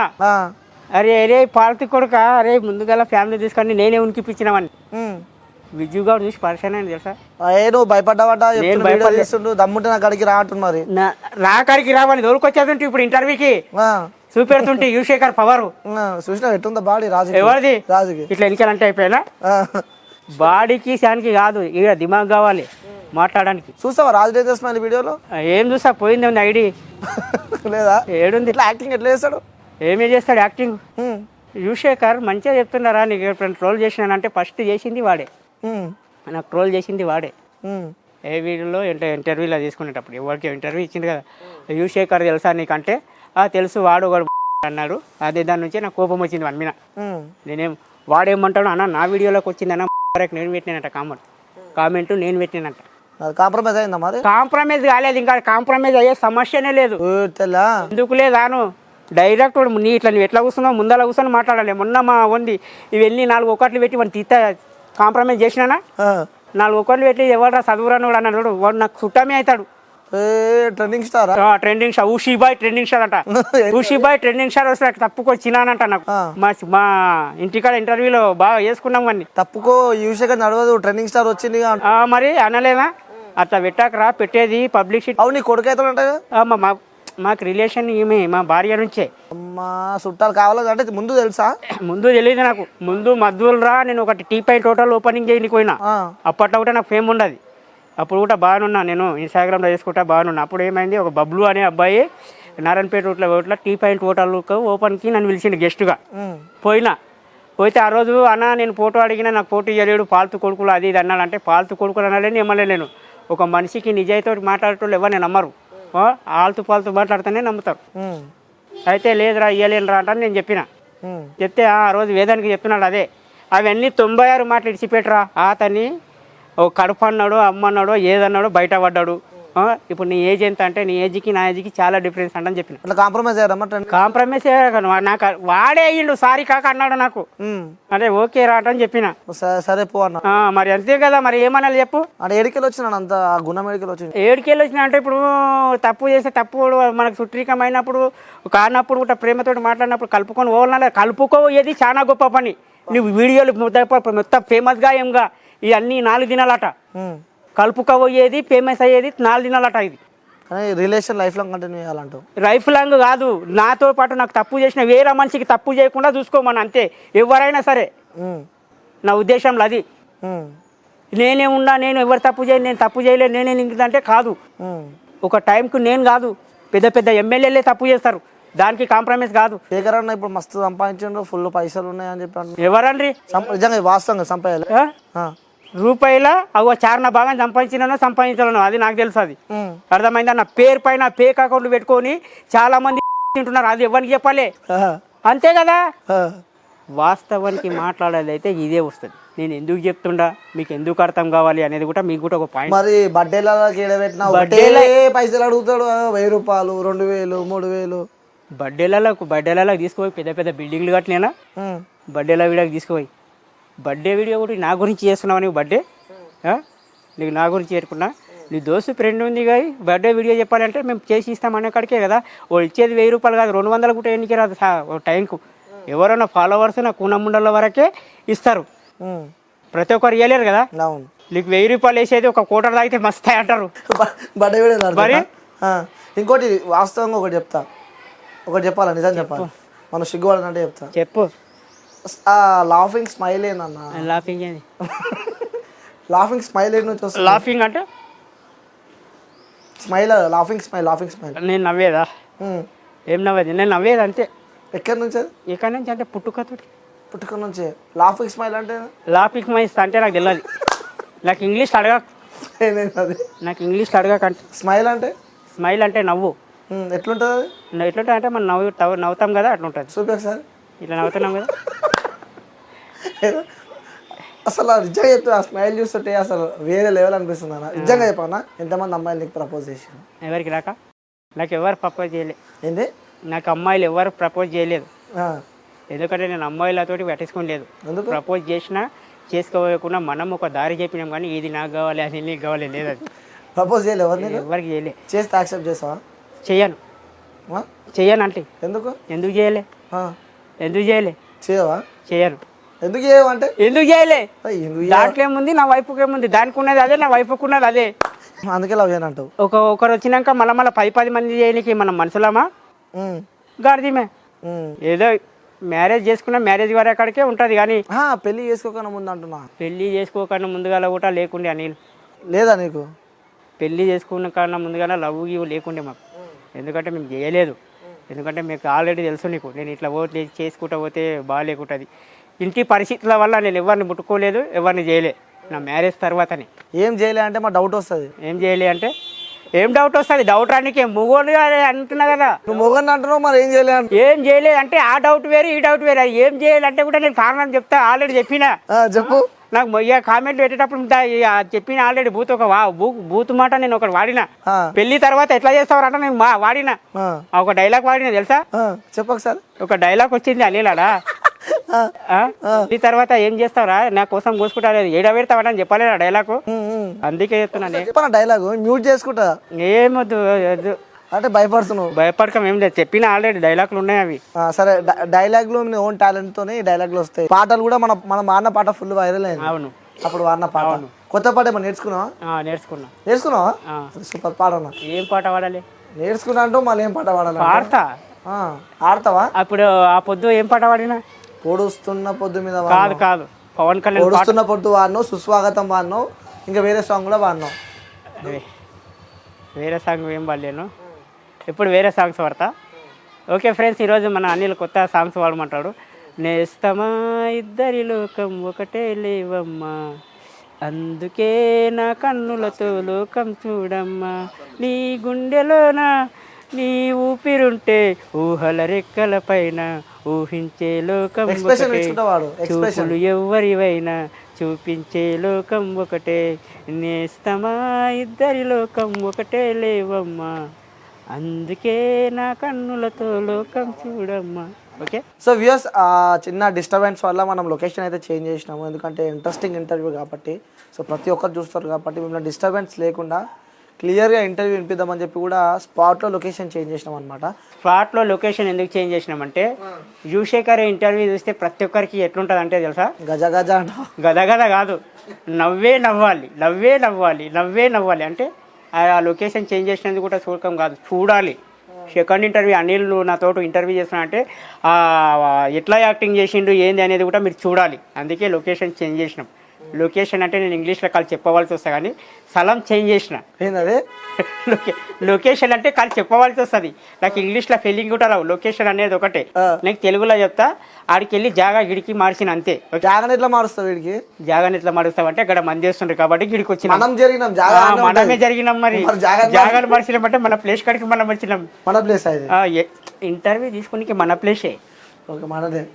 అరే పాలతి కొడుక అరే ముందుగా ఫ్యామిలీ తీసుకొని నేనే ఉనికిపించినవని విజు గారు చూసి పరిశాన్ అయింది తెలుసా. నువ్వు భయపడ్డావంట. దమ్ముంటే నా కాడికి రా అంటుంది. మరి నా కాడికి రావని దొరికొచ్చేదంటే ఇప్పుడు ఇంటర్వ్యూకి చూపెడుతుంటే యువశేఖర్ పవర్ చూసినా ఎట్టుందా బాడీ రాజు. ఎవరిది రాజుకి ఇట్లా ఎన్నికలంటే అయిపోయినా బాడీకి శానికి కాదు, ఇక దిమాగ్ కావాలి మాట్లాడడానికి. చూస్తావా రాజు డేజర్ స్మైలీ వీడియోలో? ఏం చూస్తా, పోయింది ఉంది ఐడి లేదా ఏడుంది. ఇట్లా యాక్టింగ్ ఎట్లా చేస్తాడు, ఏమే చేస్తాడు యాక్టింగ్. యువశేఖర్ మంచిగా చెప్తున్నారా, నీకు ఎప్పుడైనా ట్రోల్ చేసినానంటే ఫస్ట్ చేసింది వాడే, నాకు ట్రోల్ చేసింది వాడే. ఏ వీడియోలో ఇంటర్వ్యూలో తీసుకునేటప్పుడు ఎవరికి ఇంటర్వ్యూ ఇచ్చింది కదా, యువశేఖర్ తెలుసా నీకంటే తెలుసు వాడు ఒకడు అన్నాడు. అదే దాని నుంచి నాకు కోపం వచ్చింది వాడి మీద. నేనేం వాడేమంటాడు అన్న నా వీడియోలోకి వచ్చిందన్న నేను పెట్టినంట కామెంట్ నేను పెట్టినంట. కాంప్రమైజ్ అయిందా? మరి కాంప్రమైజ్ కాలేదు, ఇంకా కాంప్రమైజ్ అయ్యే సమస్యనే లేదు. ఎందుకు లేదాను డైరెక్ట్ నీ ఇట్లా నువ్వు ఎట్లా కూర్చున్నావు ముందలా కూర్చొని మాట్లాడాలి. మొన్న మా ఉంది ఇవన్నీ 4 ఒకట్లు పెట్టి వాడిని తీత కాంప్రమైజ్ చేసినానా, 4 ఒకట్లు పెట్టి ఎవరా చదువురాను కూడా అన్నాడు, వాడు నాకు చుట్టమే అవుతాడు. ట్రెండింగ్ స్టార్ ఊషీబాయ్ ట్రెండింగ్ స్టార్ అంట. ఊషీబాయ్ ట్రెండింగ్ స్టార్ వస్తే తప్పుకొచ్చినానంట. నాకు మా ఇంటికాడ ఇంటర్వ్యూలో బాగా వేసుకున్నాం వాడిని. తప్పుకో యువశేఖర్ నడవదు ట్రెండింగ్ స్టార్ వచ్చింది మరి అనలేదా. అట్లా పెట్టాకరా పెట్టేది పబ్లిసిటీ. అవును నీ కొడుకు అవుతాడంట. మాకు రిలేషన్ ఈమె మా భార్య నుంచే. అమ్మా చుట్టాలు కావాలా అంటే ముందు తెలుసా? ముందు తెలియదు నాకు. ముందు మద్దులరా నేను ఒకటి టీ పాయింట్ హోటల్ ఓపెనింగ్ చేయడానికి పోయినా. అప్పట్లో కూడా నాకు ఫేమ్ ఉండదు. అప్పుడు కూడా బాగానున్నా, నేను ఇన్స్టాగ్రామ్లో చేసుకుంటా బాగానున్నా. అప్పుడు ఏమైంది, ఒక బబ్లు అనే అబ్బాయి నారాయణపేట రోడ్లో టీ పాయింట్ హోటల్ ఓపెన్కి నన్ను పిలిచిండు గెస్ట్గా. పోతే ఆ రోజు అన్న నేను ఫోటో అడిగినా నాకు ఫోటో ఇవ్వలేడు, పాల్తు కొడుకులు అది ఇది అన్నాడంటే పాల్తు కొడుకులు అనాలని ఇవ్వలేను. ఒక మనిషికి నిజాయితీ మాట్లాడేటోళ్ళు ఎవరిని నమ్మరు, ఆల్తు పాల్తు మాట్లాడితేనే నమ్ముతారు. అయితే లేదురా ఇవ్వలేనురా అంటే నేను చెప్పిన. చెప్తే ఆ రోజు వేదానికి చెప్తున్నాడు అదే. అవన్నీ 96 మాటలు ఇడిచిపెట్టరా. అతన్ని ఓ కడుపు అన్నాడు, అమ్మ అన్నాడు, ఏదన్నాడో బయట పడ్డాడు. ఇప్పుడు నీ ఏజ్ ఎంత అంటే నీ ఏజ్కి నా ఏజ్కి చాలా డిఫరెన్స్ అంటే అని చెప్పిన. అట్లా కాంప్రమైజ్ అయ్యారమ్మా? కాంప్రమైజ్ నాకు వాడే అయ్యిండు, సారీ కాక అన్నాడు నాకు. అదే ఓకే రా అని చెప్పిన. సరే పో అన్న. మరి అంతే కదా, మరి ఏమన్నా చెప్పు. అంటే ఏడికెళ్ళి వచ్చినాడు అంత గుణం? ఏడికెళ్ళి వచ్చింది? ఏడికెళ్ళి వచ్చినా అంటే ఇప్పుడు తప్పు చేస్తే తప్పు మనకు సుట్రీకమైనప్పుడు కానప్పుడు కూడా ప్రేమతో మాట్లాడినప్పుడు కలుపుకొని పోవాలన్నా కలుపుకోయేది చాలా గొప్ప పని. నువ్వు వీడియోలు మొత్తం ఫేమస్గా ఏంగా ఇవన్నీ 4 దినాలట. కలుపుకోయేది ఫేమస్ అయ్యేది 4 దినాలట. ఇది రిలేషన్ లైఫ్ లాంగ్ కంటిన్యూ చేయాలంటావు? లైఫ్ లాంగ్ కాదు, నాతో పాటు నాకు తప్పు చేసిన వేరే మనిషికి తప్పు చేయకుండా చూసుకోమని అంతే, ఎవరైనా సరే. నా ఉద్దేశంలో అది. నేనే ఉన్నా, నేను ఎవరు తప్పు చేయను, నేను తప్పు చేయలేదు, నేనే ఇంకంటే కాదు. ఒక టైంకు నేను కాదు, పెద్ద పెద్ద ఎమ్మెల్యేలే తప్పు చేస్తారు, దానికి కాంప్రమైజ్ కాదు. శేఖర్ అన్న ఇప్పుడు మస్తు సంపాదించండు, ఫుల్ పైసలు ఉన్నాయని చెప్పాను. ఎవరండి? నిజంగా వాస్తవంగా సంపాదాలి రూపాయల అవ చారణ భాగం సంపాదించాలను అది నాకు తెలుసు. అది అర్థమైందా? నా పేరు పైన ఫేక్ అకౌంట్లు పెట్టుకొని చాలా మంది తింటున్నారు, అది ఎవరికి చెప్పాలి? అంతే కదా. వాస్తవానికి మాట్లాడేది అయితే ఇదే వస్తుంది. నేను ఎందుకు చెప్తుండా, మీకు ఎందుకు అర్థం కావాలి అనేది కూడా మీకు కూడా ఒక పాయింట్. మరి బర్త్డేలో పైసలు అడుగుతాడు, 1000 రూపాయలు, 2000, 3000. బర్త్డేలలో తీసుకుపోయి పెద్ద పెద్ద బిల్డింగ్లు కట్టినా, బర్త్డేల వీడియోకి తీసుకుపోయి బర్త్డే వీడియో కూడా నా గురించి చేస్తున్నావు నీవు. బర్త్డే నీకు నా గురించి చేరుకున్నా, నీ దోస్తు ఫ్రెండ్ ఉంది కానీ బర్త్డే వీడియో చెప్పాలంటే మేము చేసి ఇస్తామనే కాడికే కదా. వాళ్ళు ఇచ్చేది 1000 రూపాయలు కాదు, 200 కూడా ఎన్నికే రాదు టైంకు. ఎవరైనా ఫాలోవర్స్ నా కూనముండల వరకే ఇస్తారు, ప్రతి ఒక్కరు ఇవ్వలేరు కదా. నీకు 1000 రూపాయలు వేసేది ఒక కోటర్ తాగితే మస్తాయి అంటారు. బర్త్డే వీడియో మరి ఇంకోటి వాస్తవంగా ఒకటి చెప్తా, ఒకటి చెప్పాలా, నిజం చెప్పాలి, మనం సిగ్గుపడనంటే చెప్తా. చెప్పు. లాఫింగ్ స్మైల్ ఏందన్నా? లాఫింగ్ ఏంది? లాఫింగ్ స్మైల్ ఏంటి నుంచి వస్తుంది? లాఫింగ్ అంటే స్మైల్, లాఫింగ్ స్మైల్. నేను నవ్వేదా? ఏం నవ్వేది? నేను నవ్వేది అంతే. ఎక్కడి నుంచి? ఎక్కడి నుంచి అంటే పుట్టుక నుంచి. లాఫింగ్ స్మైల్ అంటే? లాఫింగ్ స్మైల్ అంటే నాకు తెలియదు. నాకు ఇంగ్లీష్ అడగక. నాకు ఇంగ్లీష్ అడగకంటే. స్మైల్ అంటే? స్మైల్ అంటే నవ్వు. ఎట్లుంటుంది అది? ఎట్లుంటుంది అంటే మనం నవ్వుతాం కదా, అట్లా ఉంటుంది. చూపి సార్, ఇట్లా నవ్వుతున్నాం కదా. అసలు నిజంగా చెప్తా, ఆ స్మైల్ చూస్తుంటే అసలు వేరే లెవెల్ అనిపిస్తుంది అన్న. నిజంగా చెప్పన్నా, ఎంతమంది అమ్మాయిలు నీకు ప్రపోజ్ చేసారు? ఎవరికి రాక? నాకు ఎవరు ప్రపోజ్ చేయలేదు. ఏంటి? నాకు అమ్మాయిలు ఎవరు ప్రపోజ్ చేయలేదు. ఎందుకంటే నేను అమ్మాయిలతోటి పట్టించుకోలేదు. ప్రపోజ్ చేసినా చేసుకోకుండా మనం ఒక దారి చెప్పినాం, కానీ ఇది నాకు కావాలి, అది నీకు కావాలి లేదు. అది ప్రపోజ్ చేయలేదు ఎవరికి చేయలే. చేస్తే యాక్సెప్ట్ చేస్తావా? చెయ్యను అంటే. ఎందుకు చేయలే? ఎందుకు చేయలే? చేయను. ఎందుకు చేయవంటే ఎందుకు చేయలే? దాంట్లో ఏముంది, నా వైపుకి ఏముంది, దానికి ఉన్నది అదే, నా వైపుకి ఉన్నది అదే. అందుకే లవ్ చేయనంటావు. ఒకరు వచ్చినాక మళ్ళీ 10 మంది చేయడానికి మనం మనుషులమా? గాడిదిమే. ఏదో మ్యారేజ్ చేసుకున్నా మ్యారేజ్ వారి అక్కడికే ఉంటుంది, కానీ పెళ్లి చేసుకోకుండా ముందు అంటున్నా. పెళ్లి చేసుకోకుండా ముందుగా కూడా లేకుండే అనిల్. లేదా నీకు? పెళ్లి చేసుకున్న కన్నా ముందుగా లవ్ లేకుండే మాకు. ఎందుకంటే మేము చేయలేదు. ఎందుకంటే మీకు ఆల్రెడీ తెలుసు నీకు, నేను ఇట్లా పోతే చేసుకుంటా పోతే బాగాలేకుంటుంది. ఇంటి పరిస్థితుల వల్ల నేను ఎవరిని ముట్టుకోలేదు, ఎవరిని చేయలే. నా మ్యారేజ్ తర్వాతనే. ఏం చేయలే అంటే మా డౌట్ వస్తుంది. ఏం చేయలే అంటే ఏం డౌట్ వస్తుంది? డౌట్ రానికి మొగోళ్ళు అంటున్నా కదా. నువ్వు మొగని అంటున్నావు, మరి ఏం చేయలే? ఏం చేయలేదు అంటే ఆ డౌట్ వేరు, ఈ డౌట్ వేరు. ఏం చేయాలంటే కూడా నేను కారణం చెప్తా, ఆల్రెడీ చెప్పినా. చెప్పు. నాకు కామెంట్లు పెట్టేటప్పుడు చెప్పిన ఆల్రెడీ బూత్ మాట నేను ఒకటి వాడినా. పెళ్లి తర్వాత ఎట్లా చేస్తావారంట నేను వాడినా, ఒక డైలాగ్ వాడినా తెలుసా? చెప్పొకసారి. ఒక డైలాగ్ వచ్చింది అనిలాడా, ఈ తర్వాత ఏం చేస్తావరా నా కోసం కోసుకుంటా ఏడబెడతావా అని చెప్పలేదా డైలాగ్? అందుకే చెప్తున్నా. డైలాగ్ మ్యూట్ చేసుకుంటా. ఏమొద్దు అంటే భయపడుతున్నావు? భయపడకం ఏం లేదు, చెప్పిన ఆల్రెడీ డైలాగ్లు ఉన్నాయి అవి. సరే, డైలాగ్లు మీ ఓన్ టాలెంట్ తోనే డైలాగ్లు వస్తాయి. పాటలు కూడా మనం వాడిన పాట ఫుల్ వైరల్ అయింది. అవును, అప్పుడు వాడిన పాట. కొత్త పాట ఏమన్నా నేర్చుకున్నావా? నేర్చుకున్నావా? సూపర్ పాట. ఏం పాట వాడాలి? నేర్చుకున్నా అంటూ మళ్ళీ ఏం పాట పాడాలి పాడతా. ఆడతావా? అప్పుడు ఆ పొద్దు ఏం పాట పాడినా? పొడుస్తున్న పొద్దు మీద కాదు కాదు, పవన్ కళ్యాణ్ పాట. పొడుస్తున్న పొద్దు వాడినావు, సుస్వాగతం వాడినావు, ఇంకా వేరే సాంగ్ కూడా వాడినావు. వేరే సాంగ్ ఏం పాడలేను, ఇప్పుడు వేరే సాంగ్స్ పాడతా. ఓకే ఫ్రెండ్స్, ఈరోజు మన అనిల్ కొత్త సాంగ్స్ పాడమంటాడు. నేస్తమా ఇద్దరి లోకం ఒకటే లేవమ్మా, అందుకే నా కన్నులతో లోకం చూడమ్మా, నీ గుండెలోన నీ ఊపిరుంటే ఊహల రెక్కల పైన ఊహించే లోకం ఒకటే, చూపులు ఎవ్వరివైనా చూపించే లోకం ఒకటే, నేస్తమా ఇద్దరి లోకం ఒకటే లేవమ్మా, అందుకే నా కన్నులతో లోకం చూడమ్మా. ఓకే. సో వ్యూయర్స్, చిన్న డిస్టర్బెన్స్ వల్ల మనం లొకేషన్ అయితే చేంజ్ చేసినాము, ఎందుకంటే ఇంట్రెస్టింగ్ ఇంటర్వ్యూ కాబట్టి. సో ప్రతి ఒక్కరు చూస్తారు కాబట్టి మిమ్మల్ని డిస్టర్బెన్స్ లేకుండా క్లియర్గా ఇంటర్వ్యూ వినిపిద్దామని చెప్పి కూడా స్పాట్లో లొకేషన్ చేంజ్ చేసినాం అనమాట. స్పాట్లో లొకేషన్ ఎందుకు చేంజ్ చేసినామంటే, యువశేఖర్ ఇంటర్వ్యూ చూస్తే ప్రతి ఒక్కరికి ఎట్లుంటుంది అంటే తెలుసా, గజ గజ అంట. గద గద కాదు, నవ్వే నవ్వాలి, నవ్వే నవ్వాలి, నవ్వే నవ్వాలి. అంటే ఆ లొకేషన్ చేంజ్ చేసినందుకు కూడా చూడకం కాదు, చూడాలి. సెకండ్ ఇంటర్వ్యూ అనిల్ నాతో ఇంటర్వ్యూ చేస్తున్నా అంటే ఎట్లా యాక్టింగ్ చేసిండు ఏంది అనేది కూడా మీరు చూడాలి. అందుకే లొకేషన్ చేంజ్ చేసినాం. లొకేషన్ అంటే నేను ఇంగ్లీష్లో కాదు చెప్పవలసి వస్తా, కానీ స్థలం చేంజ్ చేసిన. ఏంటది? లొకేషన్ అంటే కాదు చెప్పవలసి వస్తుంది, నాకు ఇంగ్లీష్లో ఫీలింగ్ కూడా రావు. లొకేషన్ అనేది ఒకటే, నేను తెలుగులో చెప్తా. ఆడికి వెళ్ళి జాగా గిడికి మార్చిన అంతే. జాగాని ఎట్లా మారుస్తావు? వీడికి జాగాని ఎట్లా మారుస్తావు అంటే, ఇక్కడ మంది చేస్తుండ్రు కాబట్టి గిడికి వచ్చిన మనమే జరిగినాం. మరి జాగాలు మార్చినామంటే మన ప్లేస్ కాడికి మనం వచ్చినాం. మన ప్లేస్ ఇంటర్వ్యూ తీసుకుని మన ప్లేసే. ఓకే, మనదే.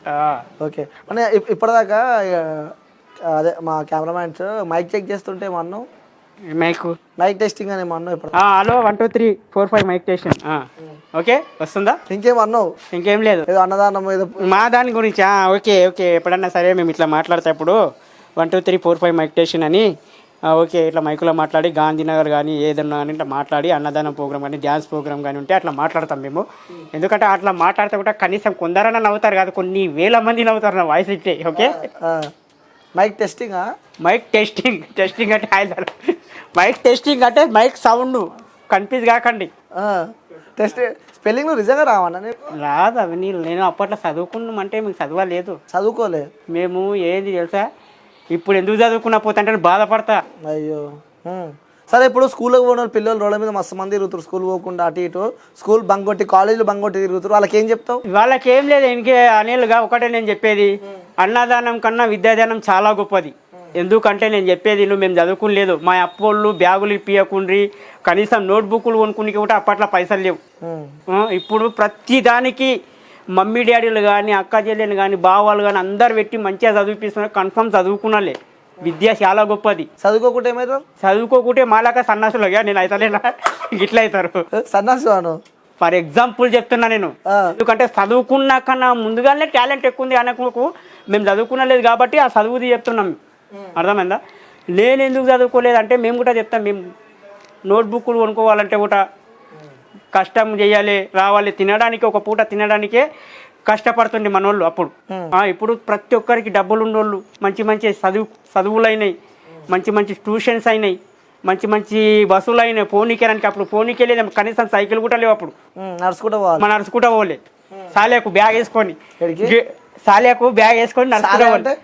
ఓకే, అంటే ఇప్పటిదాకా అదే మా కెమెరామ్యాన్స్ మైక్ చెక్ చేస్తుంటే మనం మైక్ టెస్టింగ్ అని అన్నావు ఇప్పుడు. Hello 1 2 3 4 5 mic testing. ఓకే, వస్తుందా? ఇంకేం అన్నావు? ఇంకేం లేదు, ఏదో అన్నదానం ఏదో మా దాని గురించి. ఓకే ఓకే, ఎప్పుడన్నా సరే మేము ఇట్లా మాట్లాడేటప్పుడు 1 2 3 4 5 మైక్ టెస్టింగ్ అని ఓకే ఇట్లా మైకులో మాట్లాడి గాంధీనగర్ కానీ ఏదన్నా అని ఇట్లా మాట్లాడి అన్నదానం ప్రోగ్రామ్ కానీ డ్యాన్స్ ప్రోగ్రామ్ కానీ ఉంటే అట్లా మాట్లాడతాం మేము. ఎందుకంటే అట్లా మాట్లాడితే కూడా కనీసం కొందరన్నా నవ్వుతారు కాదు, కొన్ని వేల మంది నవ్వుతారు నా వాయిస్ ఇట్టే. Okay, mike testing. Mike testing, testing అంటే ఆయన మైక్ టెస్టింగ్ అంటే మైక్ సౌండ్, కన్ఫ్యూజ్ కాకండి. టెస్ట్ స్పెల్లింగ్ నిజంగా రావన్నా? రాదు అవి నేను అప్పట్లో చదువుకున్నామంటే మీకు చదవలేదు. చదువుకోలే మేము. ఏది తెలుసా, ఇప్పుడు ఎందుకు చదువుకున్నా పోతుంటే బాధపడతా. అయ్యో, సరే ఇప్పుడు స్కూల్కి పోయిన పిల్లలు రోడ్ల మీద మస్తు మంది తిరుగుతారు, స్కూల్ పోకుండా అటు ఇటు, స్కూల్ బంగొట్టి కాలేజీలు బంగొట్టి తిరుగుతారు, వాళ్ళకి ఏం చెప్తావు? వాళ్ళకి ఏం లేదు, ఇంకే అనిల్గా ఒకటే నేను చెప్పేది, అన్నదానం కన్నా విద్యాదానం చాలా గొప్పది. ఎందుకంటే నేను చెప్పేది మేము చదువుకుని మా అప్పోళ్ళు బ్యాగులు ఇప్పియకుండ్రి, కనీసం నోట్బుక్లు కొనుక్కుని కూడా అప్పట్లో పైసలు లేవు. ఇప్పుడు ప్రతి దానికి మమ్మీ డాడీలు కానీ అక్క చెల్లెలు కానీ బావాలు కానీ అందరు పెట్టి మంచిగా చదివిపిస్తున్నారు. కన్ఫర్మ్ చదువుకున్నాలే, విద్య చాలా గొప్పది. చదువుకోకుంటే ఏమవుతారు? చదువుకోకుంటే మాలాగా సన్నాసులుగా నేను అవుతలేనా, ఇట్లా అవుతారు సన్నాసు అను. ఫర్ ఎగ్జాంపుల్ చెప్తున్నా నేను, ఎందుకంటే చదువుకున్నా కన్నా ముందుగానే టాలెంట్ ఎక్కువ ఉంది అనకు. మేము చదువుకునలేదు కాబట్టి ఆ చదువుది చెప్తున్నాం, అర్థమైందా? నేను ఎందుకు చదువుకోలేదు అంటే మేము కూడా చెప్తాం, మేము నోట్బుక్లు కొనుక్కోవాలంటే కూడా కష్టం చేయాలి, రావాలి, తినడానికి ఒక పూట తినడానికే కష్టపడుతుండే మనోళ్ళు అప్పుడు. ఇప్పుడు ప్రతి ఒక్కరికి డబ్బులు ఉన్నోళ్ళు, మంచి మంచి చదువులు అయినాయి, మంచి మంచి ట్యూషన్స్ అయినాయి, మంచి మంచి బస్సులు అయినాయి. పోనీకేరానికి అప్పుడు పోనీకే లేదు, కనీసం సైకిల్ కూడా లేవు అప్పుడు. నడుచుకుంటా పోలే, సాలేకు బ్యాగ్ వేసుకొని, సాలేకు బ్యాగ్ వేసుకొని నడుచుకుంటా పోలే.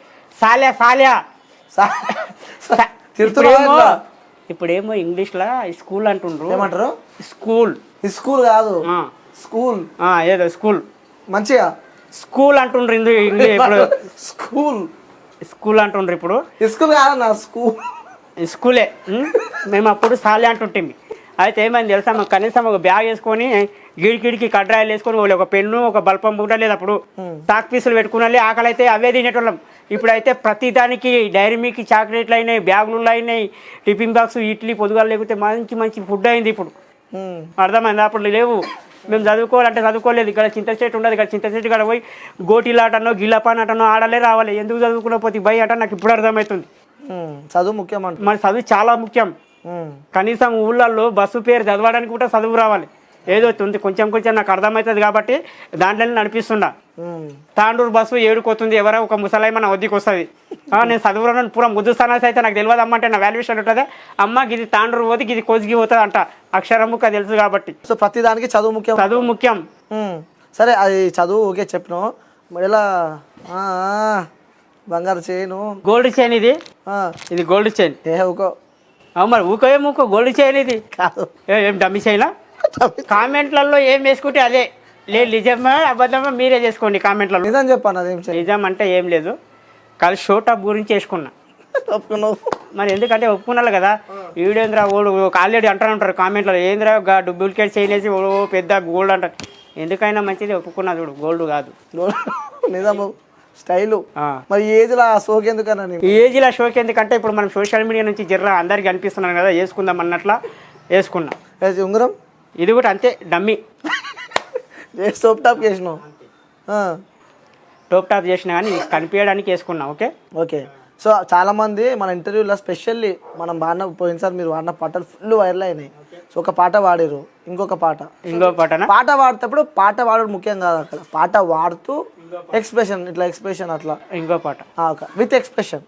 ఇప్పుడేమో ఇంగ్లీష్లో స్కూల్ అంటుండ్రు. ఏమంటారు? స్కూల్. స్కూల్ కాదు, స్కూల్. ఏదో స్కూల్, మంచిగా స్కూల్ అంటుండ్రు. ఇప్పుడు స్కూల్ స్కూల్ అంటుండ్రు. ఇప్పుడు స్కూల్ కాదన్నా, స్కూలే. మేము అప్పుడు సాలే అంటుంటే. అయితే ఏమైంది తెలుసా, మాకు కనీసం ఒక బ్యాగ్ వేసుకొని గిడికిడికి కడ్రాయిలు వేసుకొని ఒక పెన్ను ఒక బల్పం కూడా లేదు. అప్పుడు చాక్ పీసులు పెట్టుకుని ఆకలి అయితే అవే తినేటోళ్ళం. ఇప్పుడైతే ప్రతి దానికి డైరీ మిల్క్ చాక్లెట్లు అయినాయి, బ్యాగులు అయినాయి, టిఫిన్ బాక్స్, ఇడ్లీ పొద్దుగాలు లేకపోతే మంచి మంచి ఫుడ్ అయింది ఇప్పుడు, అర్థమైంది? అప్పుడు లేవు. మేము చదువుకోవాలంటే చదువుకోలేదు. ఇక్కడ చింత చెట్టు ఉండదు, ఇక్కడ చింత చెట్టు కాడ పోయి గోటీలాటనో గిల్లపానటనో ఆడలే రావాలి. ఎందుకు చదువుకున్నపోతే భయ అంటే నాకు ఇప్పుడు అర్థమవుతుంది. చదువు ముఖ్యం అంటే, మరి చదువు చాలా ముఖ్యం. కనీసం ఊళ్ళల్లో బస్సు పేరు చదవడానికి కూడా చదువు రావాలి. ఏదో ఉంది కొంచెం కొంచెం నాకు అర్థమవుతుంది కాబట్టి దాంట్లోనే నడిపిస్తున్నా. తాండూరు బస్సు ఏడుకోతుంది ఎవరో ఒక ముసలాయి మన వద్దకు వస్తుంది. నేను చదువులో పూరా ముద్దుస్థానాలు అయితే నాకు తెలియదు అమ్మ అంటే నా వాల్యుయేషన్ ఉంటుంది. అమ్మ ఇది తాండూరు పోతే ఇది కోసిగి పోతుంది అంట. అక్షరముక్క తెలుసు కాబట్టి. సో ప్రతి దానికి చదువు ముఖ్యం. చదువు ముఖ్యం. సరే అది చదువు ఓకే చెప్పినావు. మరి ఎలా బంగారు చైను గోల్డ్ చైన్ ఇది గోల్డ్ చైన్. ఊకో మరి ఊకో ఏం ఊకో గోల్డ్ చైన్ ఇది కాదు. ఏం డమ్మి చైనా? కామెంట్లలో ఏం వేసుకుంటే అదే లేదు. నిజమా అబద్ధమా మీరే చేసుకోండి కామెంట్లలో. నిజం చెప్పాను అదేం నిజం అంటే ఏం లేదు. కానీ షోటాప్ గురించి వేసుకున్నా. ఒప్పుకున్నావు మరి ఎందుకంటే ఒప్పుకున్నాను కదా. ఈడేంద్ర ఓడు ఆల్రెడీ అంటారు ఉంటారు కామెంట్లో ఏంద్ర డూప్లికేట్ చేయలేసి ఓ పెద్ద గోల్డ్ అంటారు. ఎందుకైనా మంచిది ఒప్పుకున్నా చూడు గోల్డ్ కాదు. నిజము స్టైలు. మరి ఏజ్లో ఆ షోకి ఎందుకన్నా? ఈ ఏజ్లో షోకి ఎందుకంటే ఇప్పుడు మనం సోషల్ మీడియా నుంచి జర్ర అందరికి అనిపిస్తున్నాం కదా వేసుకుందాం అన్నట్లా వేసుకున్నా. ఉంగరం ఇది కూడా అంతే డమ్మీ. టోప్ టాప్ చేసినావు. టోప్ టాప్ చేసినా కానీ కనిపించడానికి వేసుకున్నా. Okay okay. సో చాలామంది మన ఇంటర్వ్యూలో స్పెషల్లీ మనం వాడిన పోయినసారి మీరు వాడిన పాటలు ఫుల్ వైరల్ అయినాయి. సో ఒక పాట వాడారు, ఇంకో పాట పాట వాడేటప్పుడు పాట వాడడం ముఖ్యం కాదు. అక్కడ పాట వాడుతూ ఎక్స్ప్రెషన్ ఇట్లా ఎక్స్ప్రెషన్ అట్లా ఇంకో పాట విత్ ఎక్స్ప్రెషన్.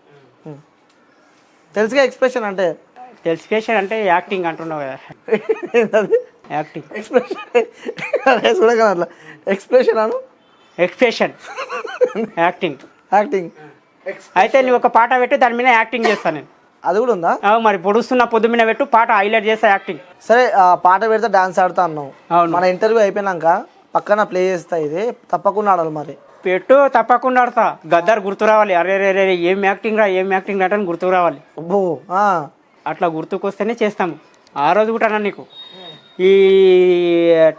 తెలుసుగా ఎక్స్ప్రెషన్ అంటే? ఎక్స్ప్రెషన్ అంటే యాక్టింగ్ అంటున్నావు కదా. యాక్టింగ్ ఎక్స్ప్రెషన్ చూడగా అట్లా ఎక్స్ప్రెషన్ అను ఎక్స్ప్రెషన్ యాక్టింగ్ యాక్టింగ్. అయితే నువ్వు ఒక పాట పెట్టి దాని మీద యాక్టింగ్ చేస్తాను నేను. అది కూడా ఉందా? మరి పొడుస్తున్న పొద్దు మీద పెట్టు పాట హైలైట్ చేస్తా యాక్టింగ్. సరే పాట పెడితే డాన్స్ ఆడుతా అన్నావు. మన ఇంటర్వ్యూ అయిపోయినాక పక్కన ప్లే చేస్తా, ఇది తప్పకుండా ఆడాలి. మరి పెట్టు తప్పకుండా ఆడతా. గద్దర్ గుర్తు రావాలి. అరే రే రే ఏం యాక్టింగ్ రా ఏం యాక్టింగ్ అంటే గుర్తుకు రావాలి. అబ్బో అట్లా గుర్తుకొస్తేనే చేస్తాము. ఆ రోజు కూడా అన్నా నీకు ఈ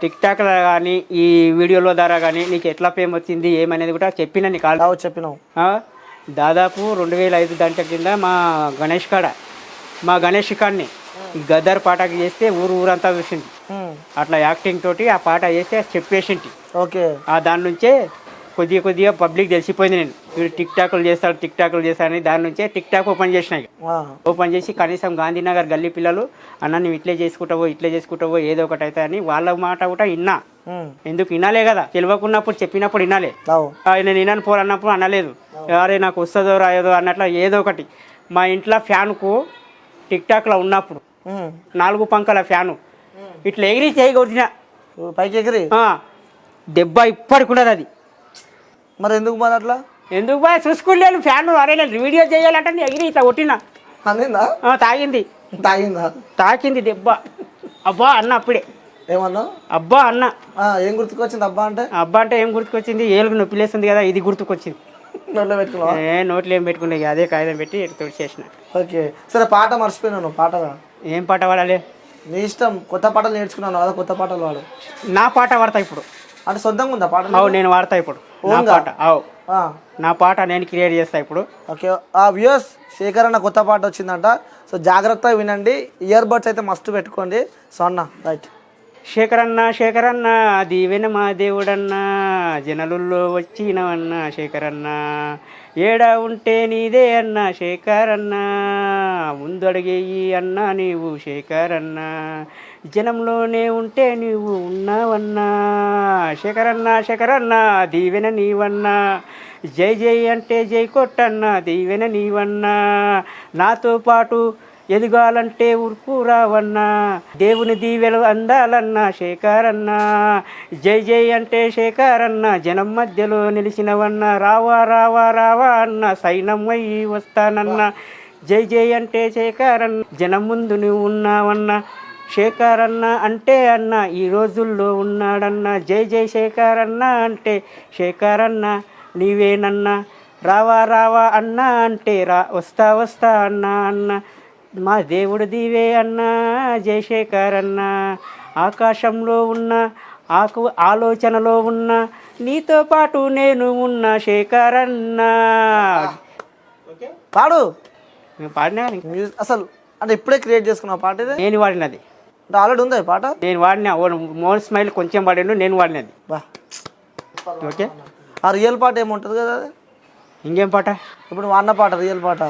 టిక్ టాక్లో కానీ ఈ వీడియోల ద్వారా కానీ నీకు ఎట్లా ఫేమ్ వచ్చింది ఏమనేది కూడా చెప్పినా నీకు ఆల్రెడీ చెప్పినావు. దాదాపు 2005 దాంట్ల కింద మా గణేష్ కాడిని గద్దర్ పాటకి చేస్తే ఊరంతా చూసింది. అట్లా యాక్టింగ్ తోటి ఆ పాట చేస్తే చెప్పేసింటి. ఓకే. దాని నుంచే కొద్దిగా పబ్లిక్ తెలిసిపోయింది. నేను వీడు టిక్ టాక్లు చేస్తాడని దాని నుంచే టిక్ టాక్ ఓపెన్ చేసినాయి. ఓపెన్ చేసి కనీసం గాంధీనగర్ గల్లీ పిల్లలు అన్న నువ్వు ఇట్లే చేసుకుంటావో ఏదో ఒకటి అయితే అని వాళ్ళ మాట కూడా విన్నా. ఎందుకు వినాలే కదా, తెలియకున్నప్పుడు చెప్పినప్పుడు వినాలే. నేను వినాను పోరన్నప్పుడు అనలేదు. అరే నాకు వస్తుందో రాయదో అన్నట్లు ఏదో ఒకటి. మా ఇంట్లో ఫ్యాన్కు టిక్ టాక్లో ఉన్నప్పుడు 4 పంకల ఫ్యాను ఇట్లా ఎగిరి చేయగొట్టిన పైకి ఎగిరి దెబ్బ ఇప్పటికున్నది అది. మరి ఎందుకు మరి అట్లా ఎందుకు బాగా చూసుకోలేను ఫ్యాన్. అరే నేను వీడియో చేయాలంటే ఎగిరి ఇట్లా కొట్టినా. తాకింది దెబ్బ. అబ్బా అన్న అప్పుడే ఏమన్నా అబ్బా అన్న ఏం గుర్తుకొచ్చింది? అబ్బా అంటే ఏం గుర్తుకొచ్చింది? ఏళ్ళకి నొప్పి లేస్తుంది కదా, ఇది గుర్తుకొచ్చింది. నోట్లో పెట్టుకున్నా? నోట్లో ఏం పెట్టుకున్నా, అదే కాగితం పెట్టి తోటి చేసిన. ఓకే సరే. పాట మర్చిపోయినాను. పాట ఏం పాట పాడాలి? నీ ఇష్టం. కొత్త పాటలు నేర్చుకున్నాను కదా, కొత్త పాటలు వాడు. నా పాట వాడతా ఇప్పుడు. అంటే సొంతంగా ఉందా పాట? నేను వాడతా ఇప్పుడు నా పాట నేను క్రియేట్ చేస్తా ఇప్పుడు. ఓకే. వ్యూయర్స్ శేఖర్ అన్న కొత్త పాట వచ్చిందంట. సో జాగ్రత్తగా వినండి. ఇయర్ బడ్స్ అయితే మస్ట్ పెట్టుకోండి. సో అన్న రైట్. శేఖరన్న దీవెన మా దేవుడన్నా జనలుల్లో వచ్చినవన్నా శేఖరన్న ఏడా ఉంటే నీదే అన్నా శేఖరన్న ముందడిగేయి అన్నా నీవు శేఖరన్న జనంలోనే ఉంటే నీవు ఉన్నావన్నా శేఖరన్న దీవెన నీవన్నా జై జై అంటే జై కొట్టన్నా దీవెన నీవన్నా నాతో పాటు ఎదగాలంటే ఉరుకు రావన్నా దేవుని దీవెలు అందాలన్నా శేఖరన్నా జై జై అంటే శేఖరన్నా జనం మధ్యలో నిలిచినవన్నా రావా రావా రావా అన్న సైనమ్మయ్యి వస్తానన్నా జై జై అంటే శేఖరన్న జనం ముందు నువ్వు ఉన్నావన్నా శేఖరన్న అంటే అన్న ఈ రోజుల్లో ఉన్నాడన్నా జై జై శేఖరన్న అంటే శేఖరన్న నీవేనన్నా రావా రావా అన్నా అంటే వస్తా వస్తా అన్నా అన్న మా దేవుడు దీవే అన్నా జై శేఖరన్న ఆకాశంలో ఉన్న ఆలోచనలో ఉన్న నీతో పాటు నేను ఉన్న శేఖరన్న. పాడు. పాడినా అసలు అంటే ఇప్పుడే క్రియేట్ చేసుకున్నా పాట ఇది? నేను వాడినది. ఆల్రెడీ ఉందా ఈ పాట? నేను వాడినా. మోన్ స్మైల్ కొంచెం పాడిండు, నేను వాడినది. ఓకే. ఆ రియల్ పాట ఏముంటుంది కదా? ఇంకేం పాట? ఇప్పుడు వాడిన పాట రియల్ పాట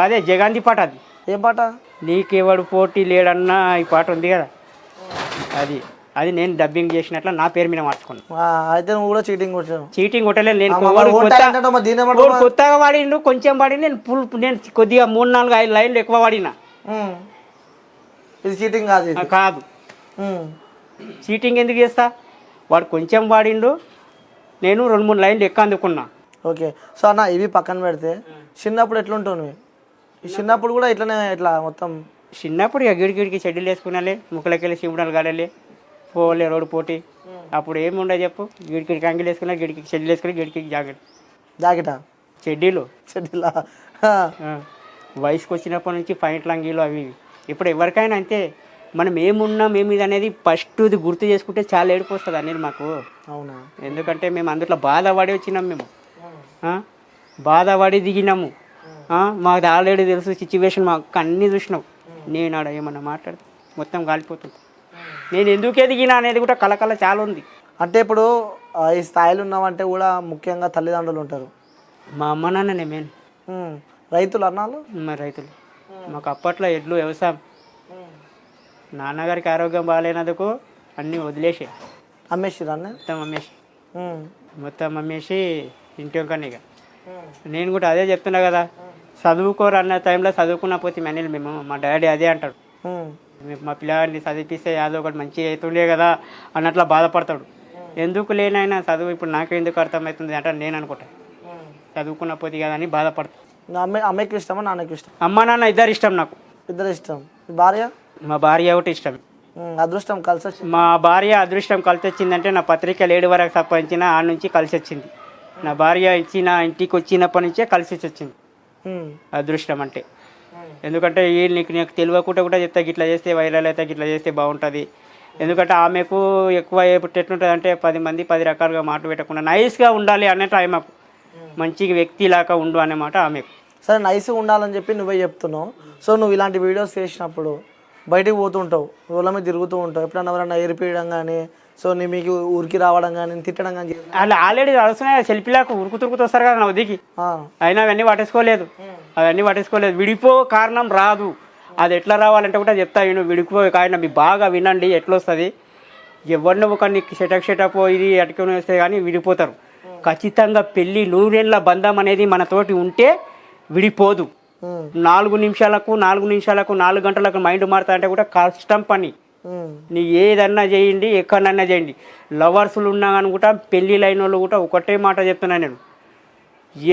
అదే జగాంధీ పాట. అది ఏం పాట? నీకెవడు పోటీ లేడన్నా ఈ పాట ఉంది కదా, అది అది నేను డబ్బింగ్ చేసినట్లు నా పేరు మీద మార్చుకున్నాను. అయితే నువ్వు కూడా చీటింగ్ కొట్టాను. చీటింగ్ కొట్టలేదు నేను. దీని కొత్తగా వాడిండు, కొంచెం వాడి నేను నేను కొద్దిగా 3-4-5 లైన్లు ఎక్కువ వాడినా. ఇది చీటింగ్ కాదు. కాదు, చీటింగ్ ఎందుకు చేస్తా? వాడు కొంచెం వాడిండు, నేను 2-3 లైన్లు ఎక్కువ అందుకున్నా. ఓకే. సో అన్న ఇవి పక్కన పెడితే చిన్నప్పుడు ఎట్లుంటావు నువ్వు? చిన్నప్పుడు కూడా ఇట్లనే ఇట్లా మొత్తం చిన్నప్పుడు ఇక గిడికి చెడ్డీలు వేసుకున్నాలే, ముక్కలకెళ్ళి సిమిడాలు గాడలే, పోలే రోడ్డు పోటీ. అప్పుడు ఏమి ఉండదు చెప్పు, గిడికి కంగిలు వేసుకున్నా, గిడికి చెడ్డీలు వేసుకుని, గిడికి జాకెటా చెడ్డీలు. చెడ్డీలా వయసుకు వచ్చినప్పటి నుంచి పాయింట్లు అంగీలు అవి. ఇప్పుడు ఎవరికైనా అంతే, మనం ఏమున్నాం ఏమిది అనేది ఫస్ట్ గుర్తు చేసుకుంటే చాలా ఏడుపు వస్తుంది అనేది మాకు. అవునా? ఎందుకంటే మేము అందులో బాధపడి వచ్చినాం, మేము బాధపడి దిగినాము. మాకు ఆల్రెడీ తెలుసు సిచ్యువేషన్, మాకు అన్నీ చూసినావు. నేను ఆడ ఏమన్నా మాట్లాడితే మొత్తం కాలిపోతుంది. నేను ఎందుకు ఎదిగినా అనేది కూడా కలకల చాలా ఉంది. అంటే ఇప్పుడు ఈ స్థాయిలో ఉన్నామంటే కూడా ముఖ్యంగా తల్లిదండ్రులు ఉంటారు. మా అమ్మ నాన్ననే మెయిన్. రైతులు అన్నాళ్ళు మరి రైతులు మాకు అప్పట్లో ఎడ్లు వ్యవసాయం. నాన్నగారికి ఆరోగ్యం బాగాలేనందుకు అన్నీ వదిలేసి అమ్మేసిరా? మొత్తం అమ్మేసి ఇంటి కానీ ఇక నేను కూడా అదే చెప్తున్నా కదా, చదువుకోరు అన్న టైంలో చదువుకున్న పోతే మనీలు మేము, మా డాడీ అదే అంటాడు, మా పిల్లగాడిని చదివిస్తే యాదో ఒకటి మంచిగా అవుతుండే కదా అన్నట్లా బాధపడతాడు. ఎందుకు లేనైనా చదువు ఇప్పుడు నాకు ఎందుకు అర్థమవుతుంది అంటే నేను అనుకుంటా, చదువుకున్న పోతే కదా అని బాధపడతాను. అమ్మకి ఇష్టమా నాన్నకి ఇష్టం? అమ్మ నాన్న ఇద్దరు ఇష్టం నాకు. ఇద్దరు ఇష్టం. భార్య? మా భార్య ఒకటి ఇష్టం. అదృష్టం కలిసి వచ్చింది. మా భార్య అదృష్టం కలిసి వచ్చిందంటే నా పత్రికలు 7 వరకు సంపాదించిన ఆ నుంచి కలిసి వచ్చింది. నా భార్య ఇచ్చిన ఇంటికి వచ్చినప్పటి నుంచే కలిసి వచ్చింది అదృష్టం అంటే. ఎందుకంటే నీకు తెలియకుండా కూడా చెప్తా, గిట్లా చేస్తే వైరల్ అయితే గిట్లా చేస్తే బాగుంటుంది. ఎందుకంటే ఆమెకు ఎక్కువ ఎట్లుంటుంది అంటే 10 మంది 10 రకాలుగా మాటలు పెట్టకుండా నైస్గా ఉండాలి అన్నట్టు ఆమెకు, మంచి వ్యక్తిలాగా ఉండు అన్నమాట ఆమెకు. సరే నైస్గా ఉండాలని చెప్పి నువ్వే చెప్తున్నావు. సో నువ్వు ఇలాంటి వీడియోస్ చేసినప్పుడు బయటికి పోతుంటావు, ఊళ్ళ మీద తిరుగుతూ ఉంటావు, ఎప్పుడన్నా ఎవరన్నా ఏరిపేయడం కానీ, సో మీకు ఊరికి రావడం కానీ తిట్టడం కానీ అలా ఆల్రెడీ అడుస్తున్నాయి. సెల్ఫీలకు ఉరుకుతురుకుతూ వస్తారు కదా నా ఉదికి, అయినా అవన్నీ పట్టేసుకోలేదు. విడిపో కారణం రాదు, అది ఎట్లా రావాలంటే కూడా చెప్తా. నేను విడిపోయే కారణం మీరు బాగా వినండి ఎట్లా వస్తుంది. ఎవరిని ఒక నీకు సెటప్ ఇది అటుకొని వస్తే కానీ విడిపోతారు ఖచ్చితంగా. పెళ్ళి 100 ఏళ్ళ బంధం అనేది మనతోటి ఉంటే విడిపోదు. 4 నిమిషాలకు 4 గంటలకు మైండ్ మారుతా అంటే కూడా కష్టం పని. నీ ఏదన్నా చేయండి, ఎక్కడన్నా చేయండి. లవర్స్లు ఉన్నా కానీ కూడా, పెళ్ళి లైన్ వాళ్ళు కూడా ఒకటే మాట చెప్తున్నా నేను,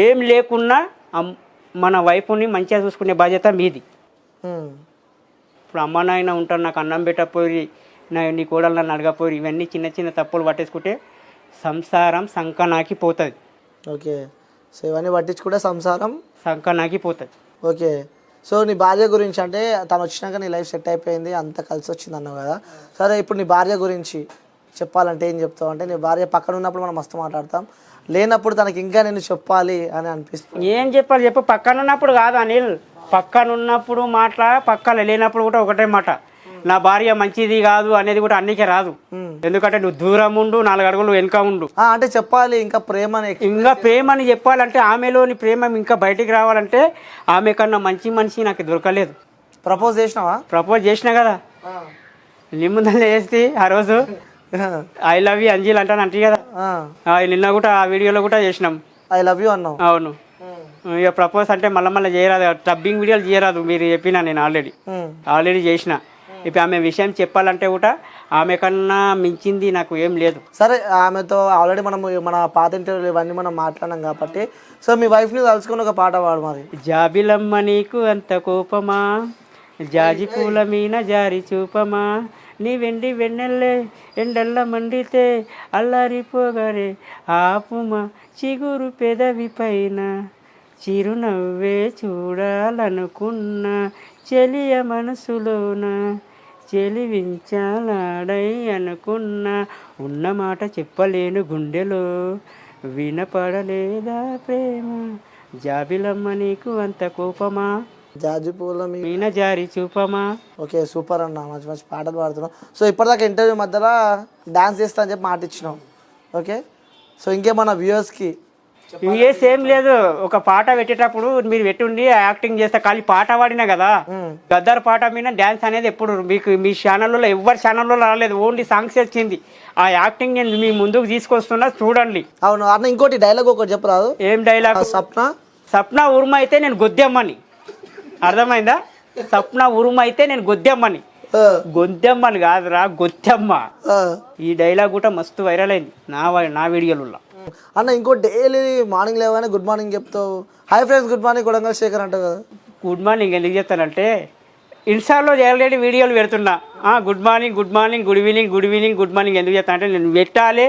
ఏం లేకున్నా మన వైపుని మంచిగా చూసుకునే బాధ్యత మీది. ఇప్పుడు అమ్మ నాయన ఉంటారు, నాకు అన్నం పెట్టపోయి, నీ కోడలు నన్ను అడగపోయి, ఇవన్నీ చిన్న చిన్న తప్పులు పట్టేసుకుంటే సంసారం సంకనాకి పోతుంది. ఓకే. సో ఇవన్నీ పట్టించుకుంటే సంసారం సంకనాకి పోతుంది. ఓకే. సో నీ భార్య గురించి అంటే తను వచ్చినాక నీ లైఫ్ సెట్ అయిపోయింది, అంత కలిసి వచ్చింది అన్నావు కదా. సరే ఇప్పుడు నీ భార్య గురించి చెప్పాలంటే ఏం చెప్తావు? అంటే నీ భార్య పక్కన ఉన్నప్పుడు మనం మస్తు మాట్లాడతాం, లేనప్పుడు తనకి ఇంకా నేను చెప్పాలి అని అనిపిస్తుంది. ఏం చెప్పాలి చెప్పు? పక్కన ఉన్నప్పుడు కాదు అనిల్, పక్కన ఉన్నప్పుడు పక్కన లేనప్పుడు కూడా ఒకటే మాట. నా భార్య మంచిది కాదు అనేది కూడా అన్నికే రాదు. ఎందుకంటే నువ్వు దూరం ఉండు, 4 అడుగులు వెనుక ఉండు. అంటే చెప్పాలి ఇంకా ప్రేమని చెప్పాలంటే, ఆమెలోని ప్రేమ ఇంకా బయటికి రావాలంటే ఆమె కన్నా మంచి మనిషి నాకు దొరకలేదు. ప్రపోజ్ చేసినావా? ప్రపోజ్ చేసినా కదా, నీ ముందర చేస్తే ఆ రోజు ఐ లవ్ యూ అంజీల్ అంటే కదా. నిన్న కూడా ఆ వీడియోలో కూడా చేసినాం, ఐ లవ్ యూ అన్నావు. అవును. ఇక ప్రపోజ్ అంటే మళ్ళీ చేయరాదు, డబ్బింగ్ వీడియోలు చేయరాదు. మీరు చెప్పినా నేను ఆల్రెడీ చేసిన. ఇప్పుడు ఆమె విషయం చెప్పాలంటే కూడా ఆమె కన్నా మించింది నాకు ఏం లేదు. సరే, ఆమెతో ఆల్రెడీ మన పాత ఇంటర్వ్యూలు ఇవన్నీ మనం మాట్లాడినాం కాబట్టి, సో మీ వైఫ్ని తలుచుకుని ఒక పాట పాడు మరి. జాబిలమ్మ నీకు అంత కోపమా, జాజి పూల మీన జారి చూపమా, నీ వెండి వెన్నెల్లే ఎండల్ల మండితే అల్లారిపోగరే ఆపుమా, చిగురు పెదవి పైన చిరునవ్వే చూడాలనుకున్నా, చెలియ మనసులోన చెలివించాలాడై అనుకున్నా, ఉన్న మాట చెప్పలేను గుండెలో వినపడలేదా ప్రేమ, జాబిలమ్మ నీకు అంత కోపమా, జాజి పూల మీన జారి చూపమా. ఓకే, సూపర్ అన్న, మంచి మంచి పాటలు పాడుతున్నావు. సో ఇప్పటిదాకా ఇంటర్వ్యూ మధ్యలో డాన్స్ చేస్తా అని చెప్పి మాట ఇచ్చినావు. ఓకే, సో ఇంకేమన్నా వ్యూవర్స్కి ఏం లేదు, ఒక పాట పెట్టేటప్పుడు మీరు పెట్టుండి యాక్టింగ్ చేస్తే ఖాళీ పాట పాడినా కదా, గద్దర్ పాట మీద డ్యాన్స్ అనేది ఎప్పుడు మీకు మీ ఛానల్లో ఎవరి ఛానల్లో రాలేదు, ఓన్లీ సాంగ్స్ వచ్చింది. ఆ యాక్టింగ్ నేను మీ ముందుకు తీసుకొస్తున్నా చూడండి. అవును అన్న, ఇంకోటి డైలాగ్ ఒకటి చెప్పరాదు. ఏం డైలాగ్? సప్న ఉరుమ అయితే నేను గొద్దెమ్మని, అర్థమైందా? సప్న ఉరుమ అయితే నేను గొద్దెమ్మని, గొద్దెమ్మని కాదురా గొత్తెమ్మ. ఈ డైలాగ్ కూడా మస్తు వైరల్ అయింది నా వీడియోలలో. అన్న ఇంకో డైలీ మార్నింగ్ లేవగానే గుడ్ మార్నింగ్ చెప్తావు. Hi friends, good morning Kodangal Shekhar అంటావు కదా. గుడ్ మార్నింగ్ ఎందుకు చెప్తానంటే ఇన్స్టాలో ఆల్రెడీ వీడియోలు పెడుతున్నా. Good morning, good morning, good evening, good evening, good morning ఎందుకు చెప్తా అంటే నేను పెట్టాలి,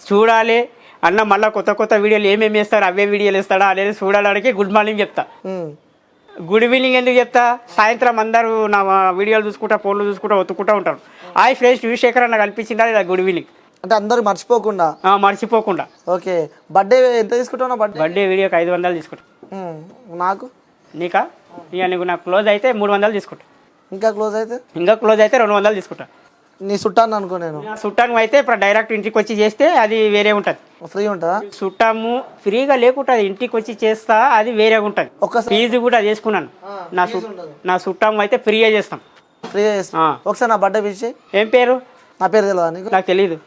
చూడాలి అన్న. మళ్ళీ కొత్త వీడియోలు ఏమేమి వేస్తారు అవే వీడియోలు వేస్తాడా అనేది చూడడానికి గుడ్ మార్నింగ్ చెప్తా. గుడ్ ఈవినింగ్ ఎందుకు చెప్తా? సాయంత్రం అందరూ నా వీడియోలు చూసుకుంటా, ఫోన్లు చూసుకుంటా, ఒత్తుకుంటా ఉంటారు. హాయ్ ఫ్రెండ్స్ శేఖర్ అన్న కల్పించిందా లేదా గుడ్ ఈవినింగ్ అంటే అందరు మర్చిపోకుండా. ఓకే, బర్త్డే ఎంత తీసుకుంటావు? బర్త్డే వీడియోకి 500 తీసుకుంటా. నాకు నీకా? ఇక నీకు నాకు క్లోజ్ అయితే 300 తీసుకుంటా. ఇంకా క్లోజ్ అయితే 200 తీసుకుంటా. నీ చుట్టాను అనుకో. నేను చుట్టాను అయితే ఇప్పుడు డైరెక్ట్ ఇంటికి వచ్చి చేస్తే అది వేరే ఉంటుంది. ఫ్రీ ఉంటుందా? చుట్టాము ఫ్రీగా లేకుంటుంది, ఇంటికి వచ్చి చేస్తా అది వేరేగా ఉంటుంది. ఫీజు కూడా చేసుకున్నాను. నా చుట్టాము అయితే ఫ్రీగా చేస్తాం. ఒకసారి నా బర్త్డే విష్. ఏం పేరు? నా పేరు తెలియదా నీకు? నాకు తెలీదు.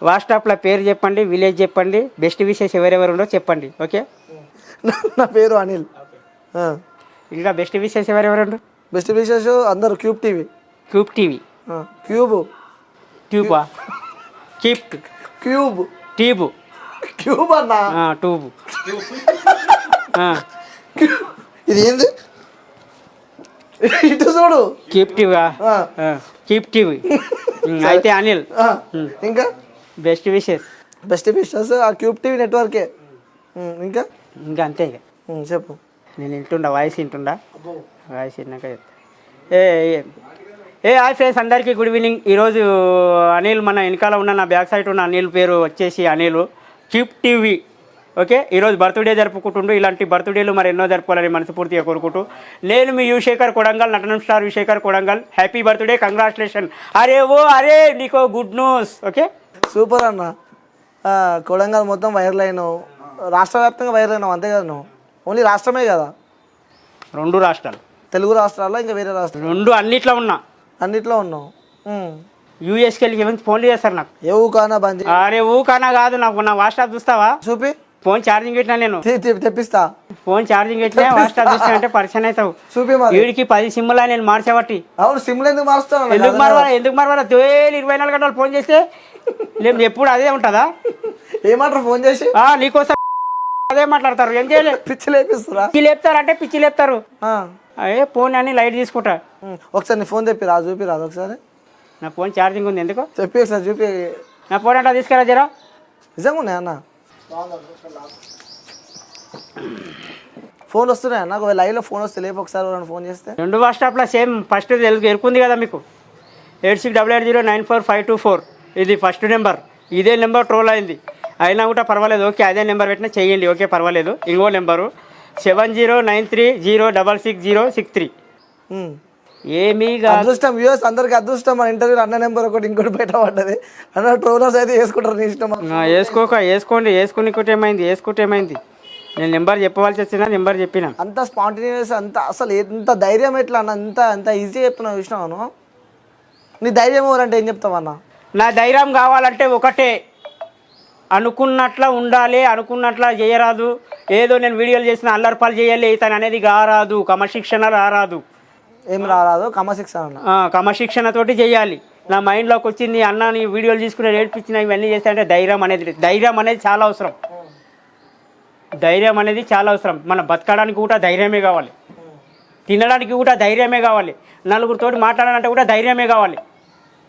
వాట్సాప్లో పేరు చెప్పండి, విలేజ్ చెప్పండి, బెస్ట్ విషెస్ ఎవరెవరు ఉండో చెప్పండి. ఓకే, నా పేరు అనిల్. ఇంకా బెస్ట్ విషెస్ ఎవరెవరు ఉండరు? బెస్ట్ విషెస్ అందరు క్యూబ్ టీవీ. ట్యూబా ట్యూబ్ అన్నా, ట్యూబ్. ఇది ఏంది? ఇటు చూడు. Keep TV. అయితే అనిల్. ఇంకా బెస్ట్ విషెస్ ఆ క్యూబ్ టీవీ నెట్వర్కే. ఇంకా అంతే. ఇక చెప్పు. నేను వింటుండా, వాయిస్ విన్నాక చెప్తా. హాయ్ ఫ్రెండ్స్ అందరికీ గుడ్ ఈవినింగ్. ఈరోజు అనిల్ మన వెనకాల ఉన్న నా బ్యాక్ సైడ్ ఉన్న అనిల్ పేరు వచ్చేసి అనిల్. Cube TV. ఓకే, ఈరోజు బర్త్డే జరుపుకుంటుండు. ఇలాంటి బర్త్డేలు మరి ఎన్నో జరుపుకోవాలని మనస్ఫూర్తిగా కోరుకుంటూ నేను మీ శేఖర్ కొడంగల్, నటనం star Shekhar Kodangal. Happy birthday, congratulation. అరే నీకో గుడ్ న్యూస్. ఓకే, సూపర్ అన్న. కొడంగల్ మొత్తం వైరల్ అయినావు, రాష్ట్ర వ్యాప్తంగా వైరల్ అయినావు. అంతే కదా, నువ్వు ఓన్లీ రాష్ట్రమే కదా? 2 రాష్ట్రాలు, తెలుగు రాష్ట్రాల్లో ఇంకా వేరే రాష్ట్రాలు? 2 అన్నిట్లో ఉన్నావు. యూఎస్కి వెళ్ళి ఏమైనా ఫోన్లు చేస్తారు నాకు. ఏ ఊకానా బంద్? అరే ఊకానా కాదు, నాకు నా వాట్సాప్ చూస్తావా? చూపి. ఫోన్ ఛార్జింగ్ పెట్టినా నేను, తెప్పిస్తా. ఫోన్ ఛార్జింగ్ పెట్టినా వాట్సాప్ చూస్తా అంటే పరిచయం అవుతావు. చూపి. వీడికి 10 సిమ్లా నేను మార్చేబట్టి. అవును, సిమ్లు ఎందుకు మారుస్తాను? ఎందుకు మారవాలా 24 గంటలు ఫోన్ చేస్తే లేదు ఎప్పుడు అదే ఉంటుందా? ఏమంటారు ఫోన్ చేసి? నీకోసం అదే మాట్లాడతారు. ఏం చేయలేదు, పిచ్చి లేపిస్తారా? పిచ్చి లేపుతారు. అదే ఫోన్ అని లైట్ తీసుకుంటా. ఒకసారి నీ ఫోన్ తెప్పి రా, చూపి రాదు ఒకసారి. నా ఫోన్ ఛార్జింగ్ ఉంది, ఎందుకు చెప్పి ఒకసారి చూపి. నా ఫోన్ అంటే తీసుకురా జరా. నిజంగా ఉన్నాయా అన్న? ఫోన్ వస్తున్నాయి అన్న? ఒకవేళ లైవ్లో ఫోన్ వస్తే లేపు ఒకసారి ఫోన్ చేస్తే. 2 వాట్సాప్లో సేమ్ ఫస్ట్ ఎరుకుంది కదా మీకు, 8688094524. ఇది ఫస్ట్ నెంబర్. ఇదే నెంబర్ ట్రోల్ అయింది, అయినా కూడా పర్వాలేదు. ఓకే, అదే నెంబర్ పెట్టినా చెయ్యండి. ఓకే, పర్వాలేదు. ఇంకో నెంబరు 7093066063. ఏమీ అదృష్టం వ్యూస్ అందరికి అదృష్టం. మన ఇంటర్వ్యూలో అన్న నెంబర్ ఒకటి ఇంకోటి బయట పడ్డది అన్న. ట్రోలర్స్ అయితే వేసుకుంటారు, నీ ఇష్టం. వేసుకుంటే ఏమైంది? నేను నెంబర్ చెప్పవలసి వచ్చినా నెంబర్ చెప్పిన. అంత స్పాంటేనియస్, అంత అసలు ఎంత ధైర్యం ఎట్లా అన్న? అంత ఈజీ చెప్తున్నావు చూసినావు. నీ ధైర్యం ఎవరంటే ఏం చెప్తావన్నా? నా ధైర్యం కావాలంటే ఒకటే, అనుకున్నట్లా ఉండాలి, అనుకున్నట్లా చేయరాదు. ఏదో నేను వీడియోలు చేసిన అల్లరిపాలు చేయాలి ఇతను అనేది కారాదు, క్రమశిక్షణ రారాదు. ఏం రారాదు? క్రమశిక్షణతోటి చేయాలి. నా మైండ్లోకి వచ్చింది అన్న నీ వీడియోలు తీసుకుని ఏడ్పించిన ఇవన్నీ చేస్తే అంటే ధైర్యం అనేది చాలా అవసరం. మన బతకడానికి కూడా ధైర్యమే కావాలి, తినడానికి కూడా ధైర్యమే కావాలి, నలుగురితోటి మాట్లాడాలంటే కూడా ధైర్యమే కావాలి.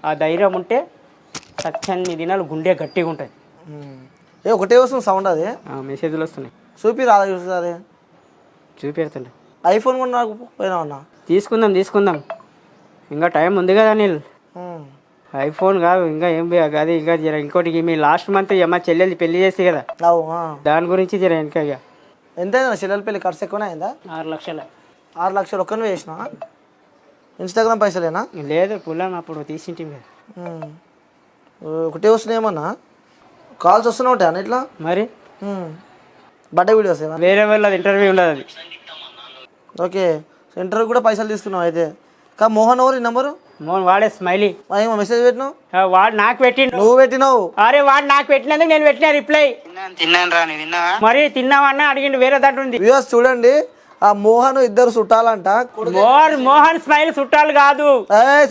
ఆ ధైర్యం ఉంటే సత్యాన్ని దినాలు గుండె గట్టిగా ఉంటుంది. ఒకటే వస్తుంది సౌండ్, అది మెసేజ్లు వస్తున్నాయి. చూపి రాదా? చూసారే చూపెడుతుండే. ఐఫోన్ కూడా నాకు పోయినా ఉన్నా. తీసుకుందాం ఇంకా టైం ఉంది కదా అనిల్. ఐఫోన్ కాదు ఇంకా ఏం అది ఇంకా జర ఇంకోటి మీ లాస్ట్ మంత్ మా చెల్లెలు పెళ్లి చేసి కదా, దాని గురించి జర ఇంకా. ఎంత చెల్లెల పెళ్లి ఖర్చు ఎక్కువనే అయిందా? 6 లక్షలు. 6 లక్షలు ఒక్కనే చేసిన? ఇన్స్టాగ్రామ్ పైసలేనా? లేదు, పుల్లం అప్పుడు తీసింటి. ఒకటే వస్తున్నాయి ఏమన్నా? కాల్స్ వస్తూనే ఉంటాయి అన్న ఇట్లా? మరి బట్ట వీడియోస్ ఏమా? వేరే వాళ్ళది ఇంటర్వ్యూ ఉండదు అది. ఓకే, ఇంటర్వ్యూ కూడా పైసలు తీసుకున్నావు అయితే. మోహన్ ఎవరు ఈ నెంబరు? మోహన్ వాడే స్మైలీ. ఏమో మెసేజ్ పెట్టినావు? వాడు నాకు పెట్టిండు. నువ్వు పెట్టినావు? అరే వాడు నాకు పెట్టినందుకు నేను పెట్టిన రిప్లై. తిన్నాను రా, నువ్వు తిన్నావా? మరి తిన్నావన్నా అడిగిండు, వేరే దాంట్లో ఉంది. వ్యూవర్స్ చూడండి, ఆ మోహన్ ఇద్దరు చుట్టాలంట. మోహన్ స్మైల్ చుట్టాలు కాదు,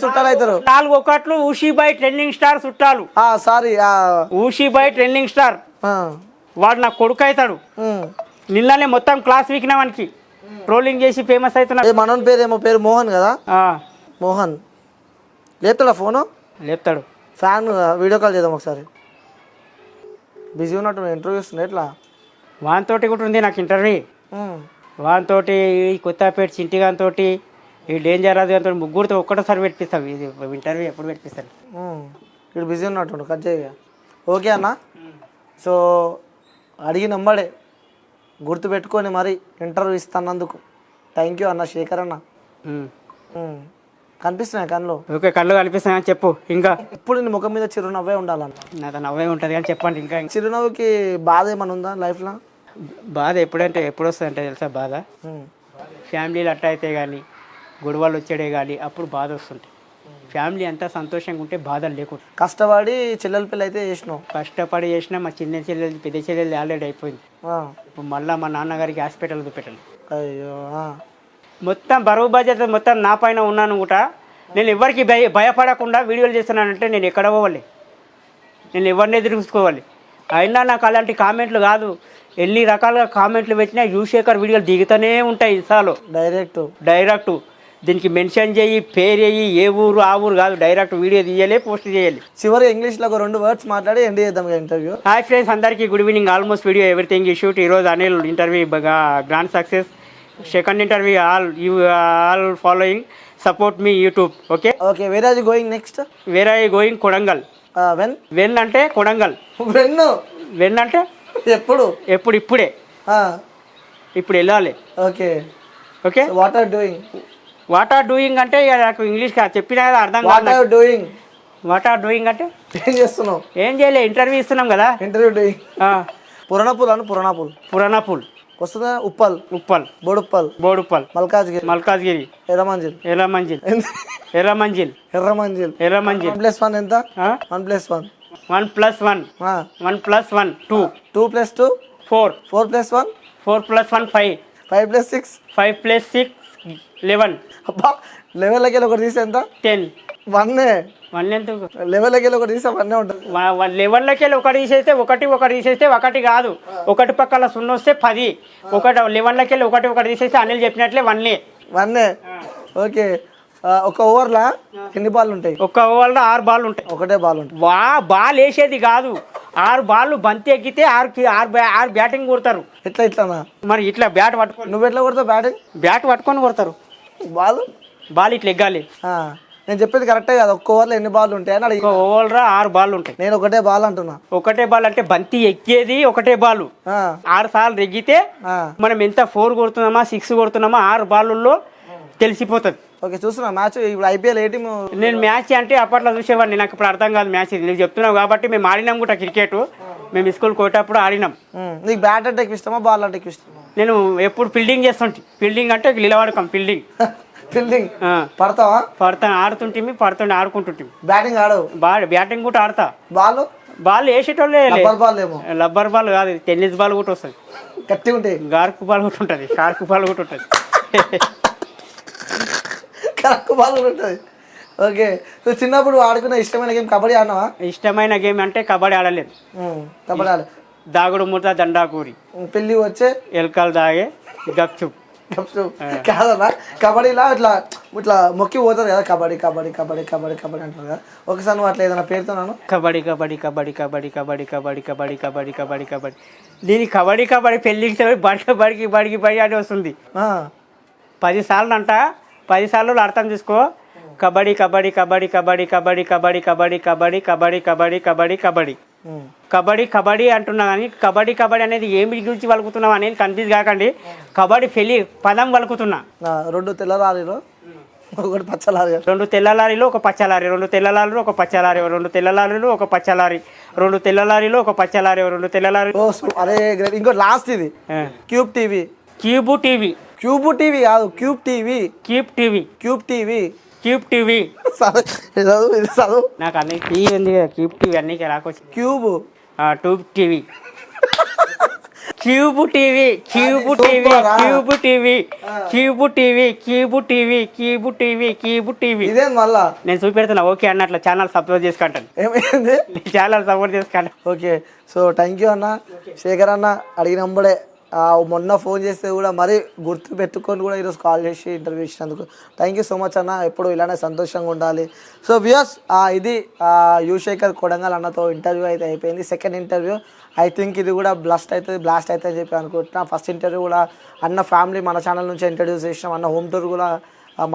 చుట్టాలు అవుతారు. 4 ఒకట్లు ఊషిబాయ్ ట్రెండింగ్ స్టార్ చుట్టాలు. సారీ, ఊషిబాయ్ ట్రెండింగ్ స్టార్. వాడు నా కొడుకు అవుతాడు. నిన్ననే మొత్తం క్లాస్ వీకిన వానికి ట్రోలింగ్ చేసి ఫేమస్ అవుతున్నాడు. మనోని పేరు ఏమో పేరు మోహన్ కదా? మోహన్ లేపుతాడా ఫోను? లేపుతాడు. ఫ్యాన్ వీడియో కాల్ చేద్దాం ఒకసారి. బిజీ ఉన్నట్టు ఇంటర్వ్యూ ఇస్తున్నా ఎట్లా? వానితోటి కూడా ఉంది నాకు ఇంటర్వ్యూ. వానితోటి ఈ కొత్తపేట చింటిగాని తోటి ఈ డేంజర్ అది అంతో ముగ్గురితో ఒక్కటోసారి పెట్టిస్తాం. ఇది ఇంటర్వ్యూ ఎప్పుడు పెట్టిస్తాను? ఇక్కడ బిజీ ఉన్నట్టు కట్ చేయగా. ఓకే అన్న, సో అడిగి నంబడే గుర్తుపెట్టుకొని మరి ఇంటర్వ్యూ ఇస్తానందుకు థ్యాంక్ యూ అన్న. శేఖర్ అన్న కనిపిస్తున్నాయి కళ్ళు? ఓకే, కళ్ళు కనిపిస్తున్నాయని చెప్పు. ఇంకా ఇప్పుడు నీ ముఖం మీద చిరునవ్వే ఉండాలన్న. నాతో నవ్వే ఉంటుంది కానీ చెప్పండి. ఇంకా చిరునవ్వుకి బాధ ఏమైనా ఉందా లైఫ్లో? బాధ ఎప్పుడు వస్తుందంటే తెలుసా? బాధ ఫ్యామిలీలు అట్ట అయితే కానీ, గొడవలు వచ్చాడే కానీ అప్పుడు బాధ వస్తుంటాయి. ఫ్యామిలీ అంతా సంతోషంగా ఉంటే బాధలు లేకుండా. కష్టపడి చెల్లెల పిల్ల అయితే చేసినావు? కష్టపడి చేసినా మా చిన్న చెల్లెలు పెద్ద చెల్లెలు ఆల్రెడీ అయిపోయింది. ఇప్పుడు మళ్ళీ మా నాన్నగారికి హాస్పిటల్ చూపెట్టాలి. అయ్యో, మొత్తం బరువు బాధ్యత మొత్తం నా పైన ఉన్నాను కూడా. నేను ఎవరికి భయపడకుండా వీడియోలు చేస్తున్నానంటే నేను ఎక్కడ పోవాలి, నేను ఎవరిని ఎదుర్కోవాలి. అయినా నాకు అలాంటి కామెంట్లు కాదు, ఎన్ని రకాలుగా కామెంట్లు పెట్టినా యువశేఖర్ వీడియోలు దిగుతూనే ఉంటాయి ఇన్స్టాలో. డైరెక్ట్ దీనికి మెన్షన్ చేయి, పేరు వేయి, ఏ ఊరు ఆ ఊరు కాదు, డైరెక్ట్ వీడియో తీయాలి, పోస్ట్ చేయాలి. చివరి ఇంగ్లీష్లో ఒక 2 words మాట్లాడి ఎండ్ చేద్దాం ఇంటర్వ్యూ. హాయ్ ఫ్రెండ్స్, అందరికీ good evening. Almost video everything ఈ షూట్. ఈరోజు Anil interview grand success. Second interview all following support మీ YouTube. Okay okay, where are you going next? Where are you going? Kodangal. When అంటే Kodangal. When అంటే ఎప్పుడు? ఇప్పుడే ఇప్పుడు వెళ్ళాలి. Okay okay, what are doing అంటే నాకు ఇంగ్లీష్ చెప్పినా కదా అర్థం కాదు. వాట్ ఆర్ డూయింగ్ అంటే ఏం చేస్తున్నావు? ఏం చేయలే, ఇంటర్వ్యూ ఇస్తున్నాం కదా. Interview doing. పురాణపూల్ వస్తుందా? ఉప్పల్, బోడుప్పల్, మల్కాజ్గిరి, ఎర్రమంజిల్. 1+1 ఎంత? 1+1 2+2 4 4+1 5 5+6 5+6 11. అబ్బా, 11 ఒకటి తీసి ఎంత? 10. 1 ఎందుకు? 11 ఒకటి తీస్తే 1 ఉంటుంది. 11 ఒకటి తీసేస్తే ఒకటి తీసేస్తే ఒకటి కాదు, ఒకటి పక్కల 0 వస్తే 10. 11 ఒకటి తీసేస్తే అనిల్ చెప్పినట్లే 1. ఓకే, ఒక ఓవర్లా ఎన్ని బాల్ ఉంటాయి? ఒక ఓవర్లో 6 బాల్ ఉంటాయి. ఒకటే బాల్ ఉంటుంది. బాల్ వేసేది కాదు, 6 బాల్ బంతి ఎక్కితే 6 బ్యాటింగ్ కొడతారు. ఇట్లానా? మరి ఇట్లా బ్యాట్ పట్టుకొని. నువ్వు ఎట్లా కొడతావు బ్యాటింగ్? బ్యాట్ పట్టుకొని కొడతారు. బాల్ ఇట్లా ఎగ్గాలి. నేను చెప్పేది కరెక్టే కదా? ఒక్క ఓవర్లో ఎన్ని బాల్ ఉంటాయని అడిగి. ఒక ఓవర్లో 6 బాల్ ఉంటాయి. నేను ఒకటే బాల్ అంటున్నా. ఒకటే బాల్ అంటే బంతి ఎక్కేది ఒకటే బాల్. 6 సార్లు ఎగ్గితే మనం ఎంత 4 కొడుతున్నామా 6 కొడుతున్నామా 6 బాల్లో తెలిసిపోతుంది. ఓకే, చూస్తున్నా మ్యాచ్. ఇప్పుడు ఐపీఎల్ ఏ టీం? నేను మ్యాచ్ అంటే అప్పట్లో చూసేవాడిని, నాకు ఇప్పుడు అర్థం కాదు మ్యాచ్. నీకు చెప్తున్నావు కాబట్టి మేము ఆడినాం కూడా క్రికెట్. మేము స్కూల్ కొట్టేటప్పుడు ఆడినాం. నీకు బ్యాట్ అంటే ఇష్టమా, బాల్ అంటే ఇష్టమా? నేను ఎప్పుడు ఫీల్డింగ్ చేస్తుంటే. ఫీల్డింగ్ అంటే నిలబడకం, ఫీల్డింగ్ పడతావా? పడతాను, ఆడుకుంటుంటే. బ్యాటింగ్ ఆడవు? బ్యాటింగ్ కూడా ఆడతా. బాల్ వేసేటోళ్ళే. లబ్బర్ బాల్ కాదు, టెన్నిస్ బాల్ కూడా వస్తుంది. గట్టిగా ఉంటాయి. గార్కు బాల్ కూడా ఉంటుంది, షార్క్ బాల్ కూడా ఉంటుంది. ఓకే, సో చిన్నప్పుడు ఆడుకున్న ఇష్టమైన గేమ్ కబడ్డీ ఆడినావా? ఇష్టమైన గేమ్ అంటే కబడ్డీ ఆడలేదు. కబడ్డీ ఆడలేదు. దాగుడు మూత, దండాకూరి, పెళ్ళి వచ్చే, ఎలకలు దాగే, గప్చుప్. కాదన్నా, కబడ్డీలా ఇట్లా ఇట్లా మొక్కి పోతారు కదా, కబడ్డీ అంటారు కదా. ఒకసారి నువ్వు అట్లా ఏదైనా పేరుతున్నాను? కబడ్డీ. దీని కబడ్డీ పెళ్ళికి బడికి అని వస్తుంది. 10 సార్లు అంట, 10 సార్లు అర్థం చేసుకో. కబడ్డీ. కబడ్డీ అంటున్నా కానీ కబడ్డీ అనేది ఏమి గురించి వలుకుతున్నావు అనేది కన్ఫ్యూజ్ కాకండి. కబడ్డీ పెళ్ళి పదం వలుకుతున్నా. 2 తెల్లరాలిలో ఒకటి పచ్చ లారీ 2 తెల్ల లారీలు ఒక పచ్చ లారీ, 2 తెల్ల లారీలు ఒక పచ్చ లారీ, 2 తెల్ల లారీలు ఒక పచ్చ లారీ, 2 తెల్ల లారీలు ఒక పచ్చ లారీ, 2 తెల్ల లారీ. ఓ అరే గ్రేట్. ఇంకో లాస్ట్ ఇది cube TV. Cube TV. Cube TV కాదు, cube TV. Cube TV. Cube TV. Cube TV. చదువు ఇది చదువు. నాకు అన్ని టీవీ ఉంది కదా, క్యూబ్ టీవీ అన్ని రాకొచ్చు. Cube tube TV. Cube TV. Cube TV. Cube TV. Cube TV. Cube TV. Cube TV. Cube TV. ఇదేం మళ్ళా నేను చూపెడుతున్నా. ఓకే అన్న, అట్లా ఛానల్ సపోర్ట్ చేసుకుంటాను. ఏమైంది? ఛానల్ సపోర్ట్ చేసుకుంటాను. ఓకే. సో థ్యాంక్ యూ అన్న. శేఖర్ అన్న అడిగినప్పుడే మొన్న ఫోన్ చేస్తే కూడా మరీ గుర్తు పెట్టుకొని కూడా ఈరోజు కాల్ చేసి ఇంటర్వ్యూ ఇచ్చినందుకు థ్యాంక్ యూ సో మచ్ అన్న. ఎప్పుడు ఇలానే సంతోషంగా ఉండాలి. సో వ్యూయర్స్, ఇది యు శేఖర్ కొడంగల్ అన్నతో ఇంటర్వ్యూ అయితే అయిపోయింది. Second interview. ఐ థింక్ ఇది కూడా బ్లాస్ట్ అవుతుంది అని చెప్పి అనుకుంటున్నా. ఫస్ట్ ఇంటర్వ్యూ కూడా అన్న ఫ్యామిలీ మన ఛానల్ నుంచి ఇంట్రడ్యూస్ చేసినాం, అన్న హోమ్ టూర్ కూడా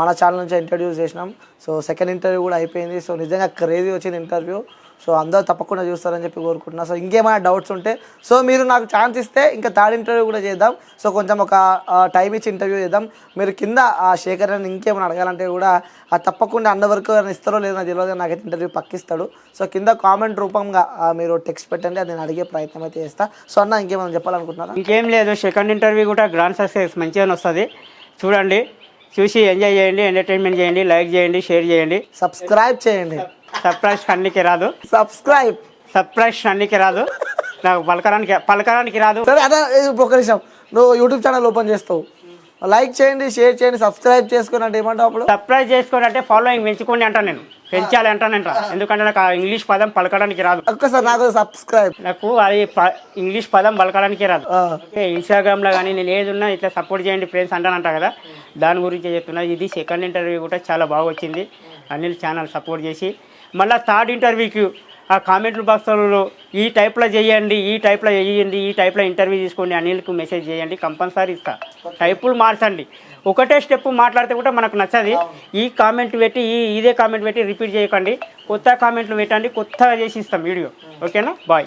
మన ఛానల్ నుంచి ఇంట్రడ్యూస్ చేసినాం. సో సెకండ్ ఇంటర్వ్యూ కూడా అయిపోయింది. సో నిజంగా క్రేజీ వచ్చింది ఇంటర్వ్యూ. సో అందరూ తప్పకుండా చూస్తారని చెప్పి కోరుకుంటున్నా. సో ఇంకేమైనా డౌట్స్ ఉంటే సో మీరు నాకు ఛాన్స్ ఇస్తే ఇంకా థర్డ్ ఇంటర్వ్యూ కూడా చేద్దాం. సో కొంచెం ఒక టైం ఇచ్చి ఇంటర్వ్యూ చేద్దాం. మీరు కింద ఆ శేఖర్ అని ఇంకేమైనా అడగాలంటే కూడా తప్పకుండా అన్న వరకు ఇస్తారో లేదో నాకు తెలియదు, నాకైతే ఇంటర్వ్యూ పక్కిస్తాడు. సో కింద కామెంట్ రూపంగా మీరు టెక్స్ట్ పెట్టండి, అది నేను అడిగే ప్రయత్నం అయితే చేస్తా. సో అన్న ఇంకేమైనా చెప్పాలనుకుంటున్నారా? ఇంకేం లేదు. సెకండ్ ఇంటర్వ్యూ కూడా గ్రాండ్ సక్సెస్ మంచిగా వస్తుంది. చూడండి, చూసి ఎంజాయ్ చేయండి, ఎంటర్టైన్మెంట్ చేయండి, లైక్ చేయండి, షేర్ చేయండి, సబ్స్క్రైబ్ చేయండి. సర్ప్రైజ్ అన్నికి రాదు. సబ్స్క్రైబ్ అన్నికి రాదు. నాకు పలకడానికి రాదు. సరే అదే ఒక నిమిషం, నువ్వు యూట్యూబ్ ఛానల్ ఓపెన్ చేస్తావు, లైక్ చేయండి, షేర్ చేయండి, సబ్స్క్రైబ్ చేసుకుని అంటే ఏమంటావు? అప్పుడు సర్ప్రైజ్ చేసుకోండి అంటే ఫాలోయింగ్ పెంచుకోండి అంటాను నేను. పెంచాలి అంటానంట. ఎందుకంటే నాకు ఆ ఇంగ్లీష్ పదం పలకడానికి రాదు. ఒక్కసారి నాకు సబ్స్క్రైబ్, నాకు అది ఇంగ్లీష్ పదం పలకడానికి రాదు. ఇన్స్టాగ్రామ్లో కానీ నేను ఏది ఉన్నా ఇట్లా సపోర్ట్ చేయండి ఫ్రెండ్స్ అంటానంట కదా, దాని గురించి చెప్తున్నా. ఇది సెకండ్ ఇంటర్వ్యూ కూడా చాలా బాగా వచ్చింది. అనిల్ ఛానల్ సపోర్ట్ చేసి మళ్ళీ థర్డ్ ఇంటర్వ్యూకి ఆ కామెంట్ల బాక్స్లో ఈ టైప్లో చేయండి, ఈ టైప్లో చేయండి, ఈ టైప్లో ఇంటర్వ్యూ తీసుకోండి, అనిల్కు మెసేజ్ చేయండి, కంపల్సరీ ఇస్తా. టైపులు మార్చండి. ఒకటే స్టెప్ మాట్లాడితే కూడా మనకు నచ్చది. ఈ కామెంట్ పెట్టి ఇదే కామెంట్ పెట్టి రిపీట్ చేయకండి. కొత్త కామెంట్లు పెట్టండి, కొత్తగా చేసి ఇస్తాం వీడియో. ఓకేనా? బాయ్.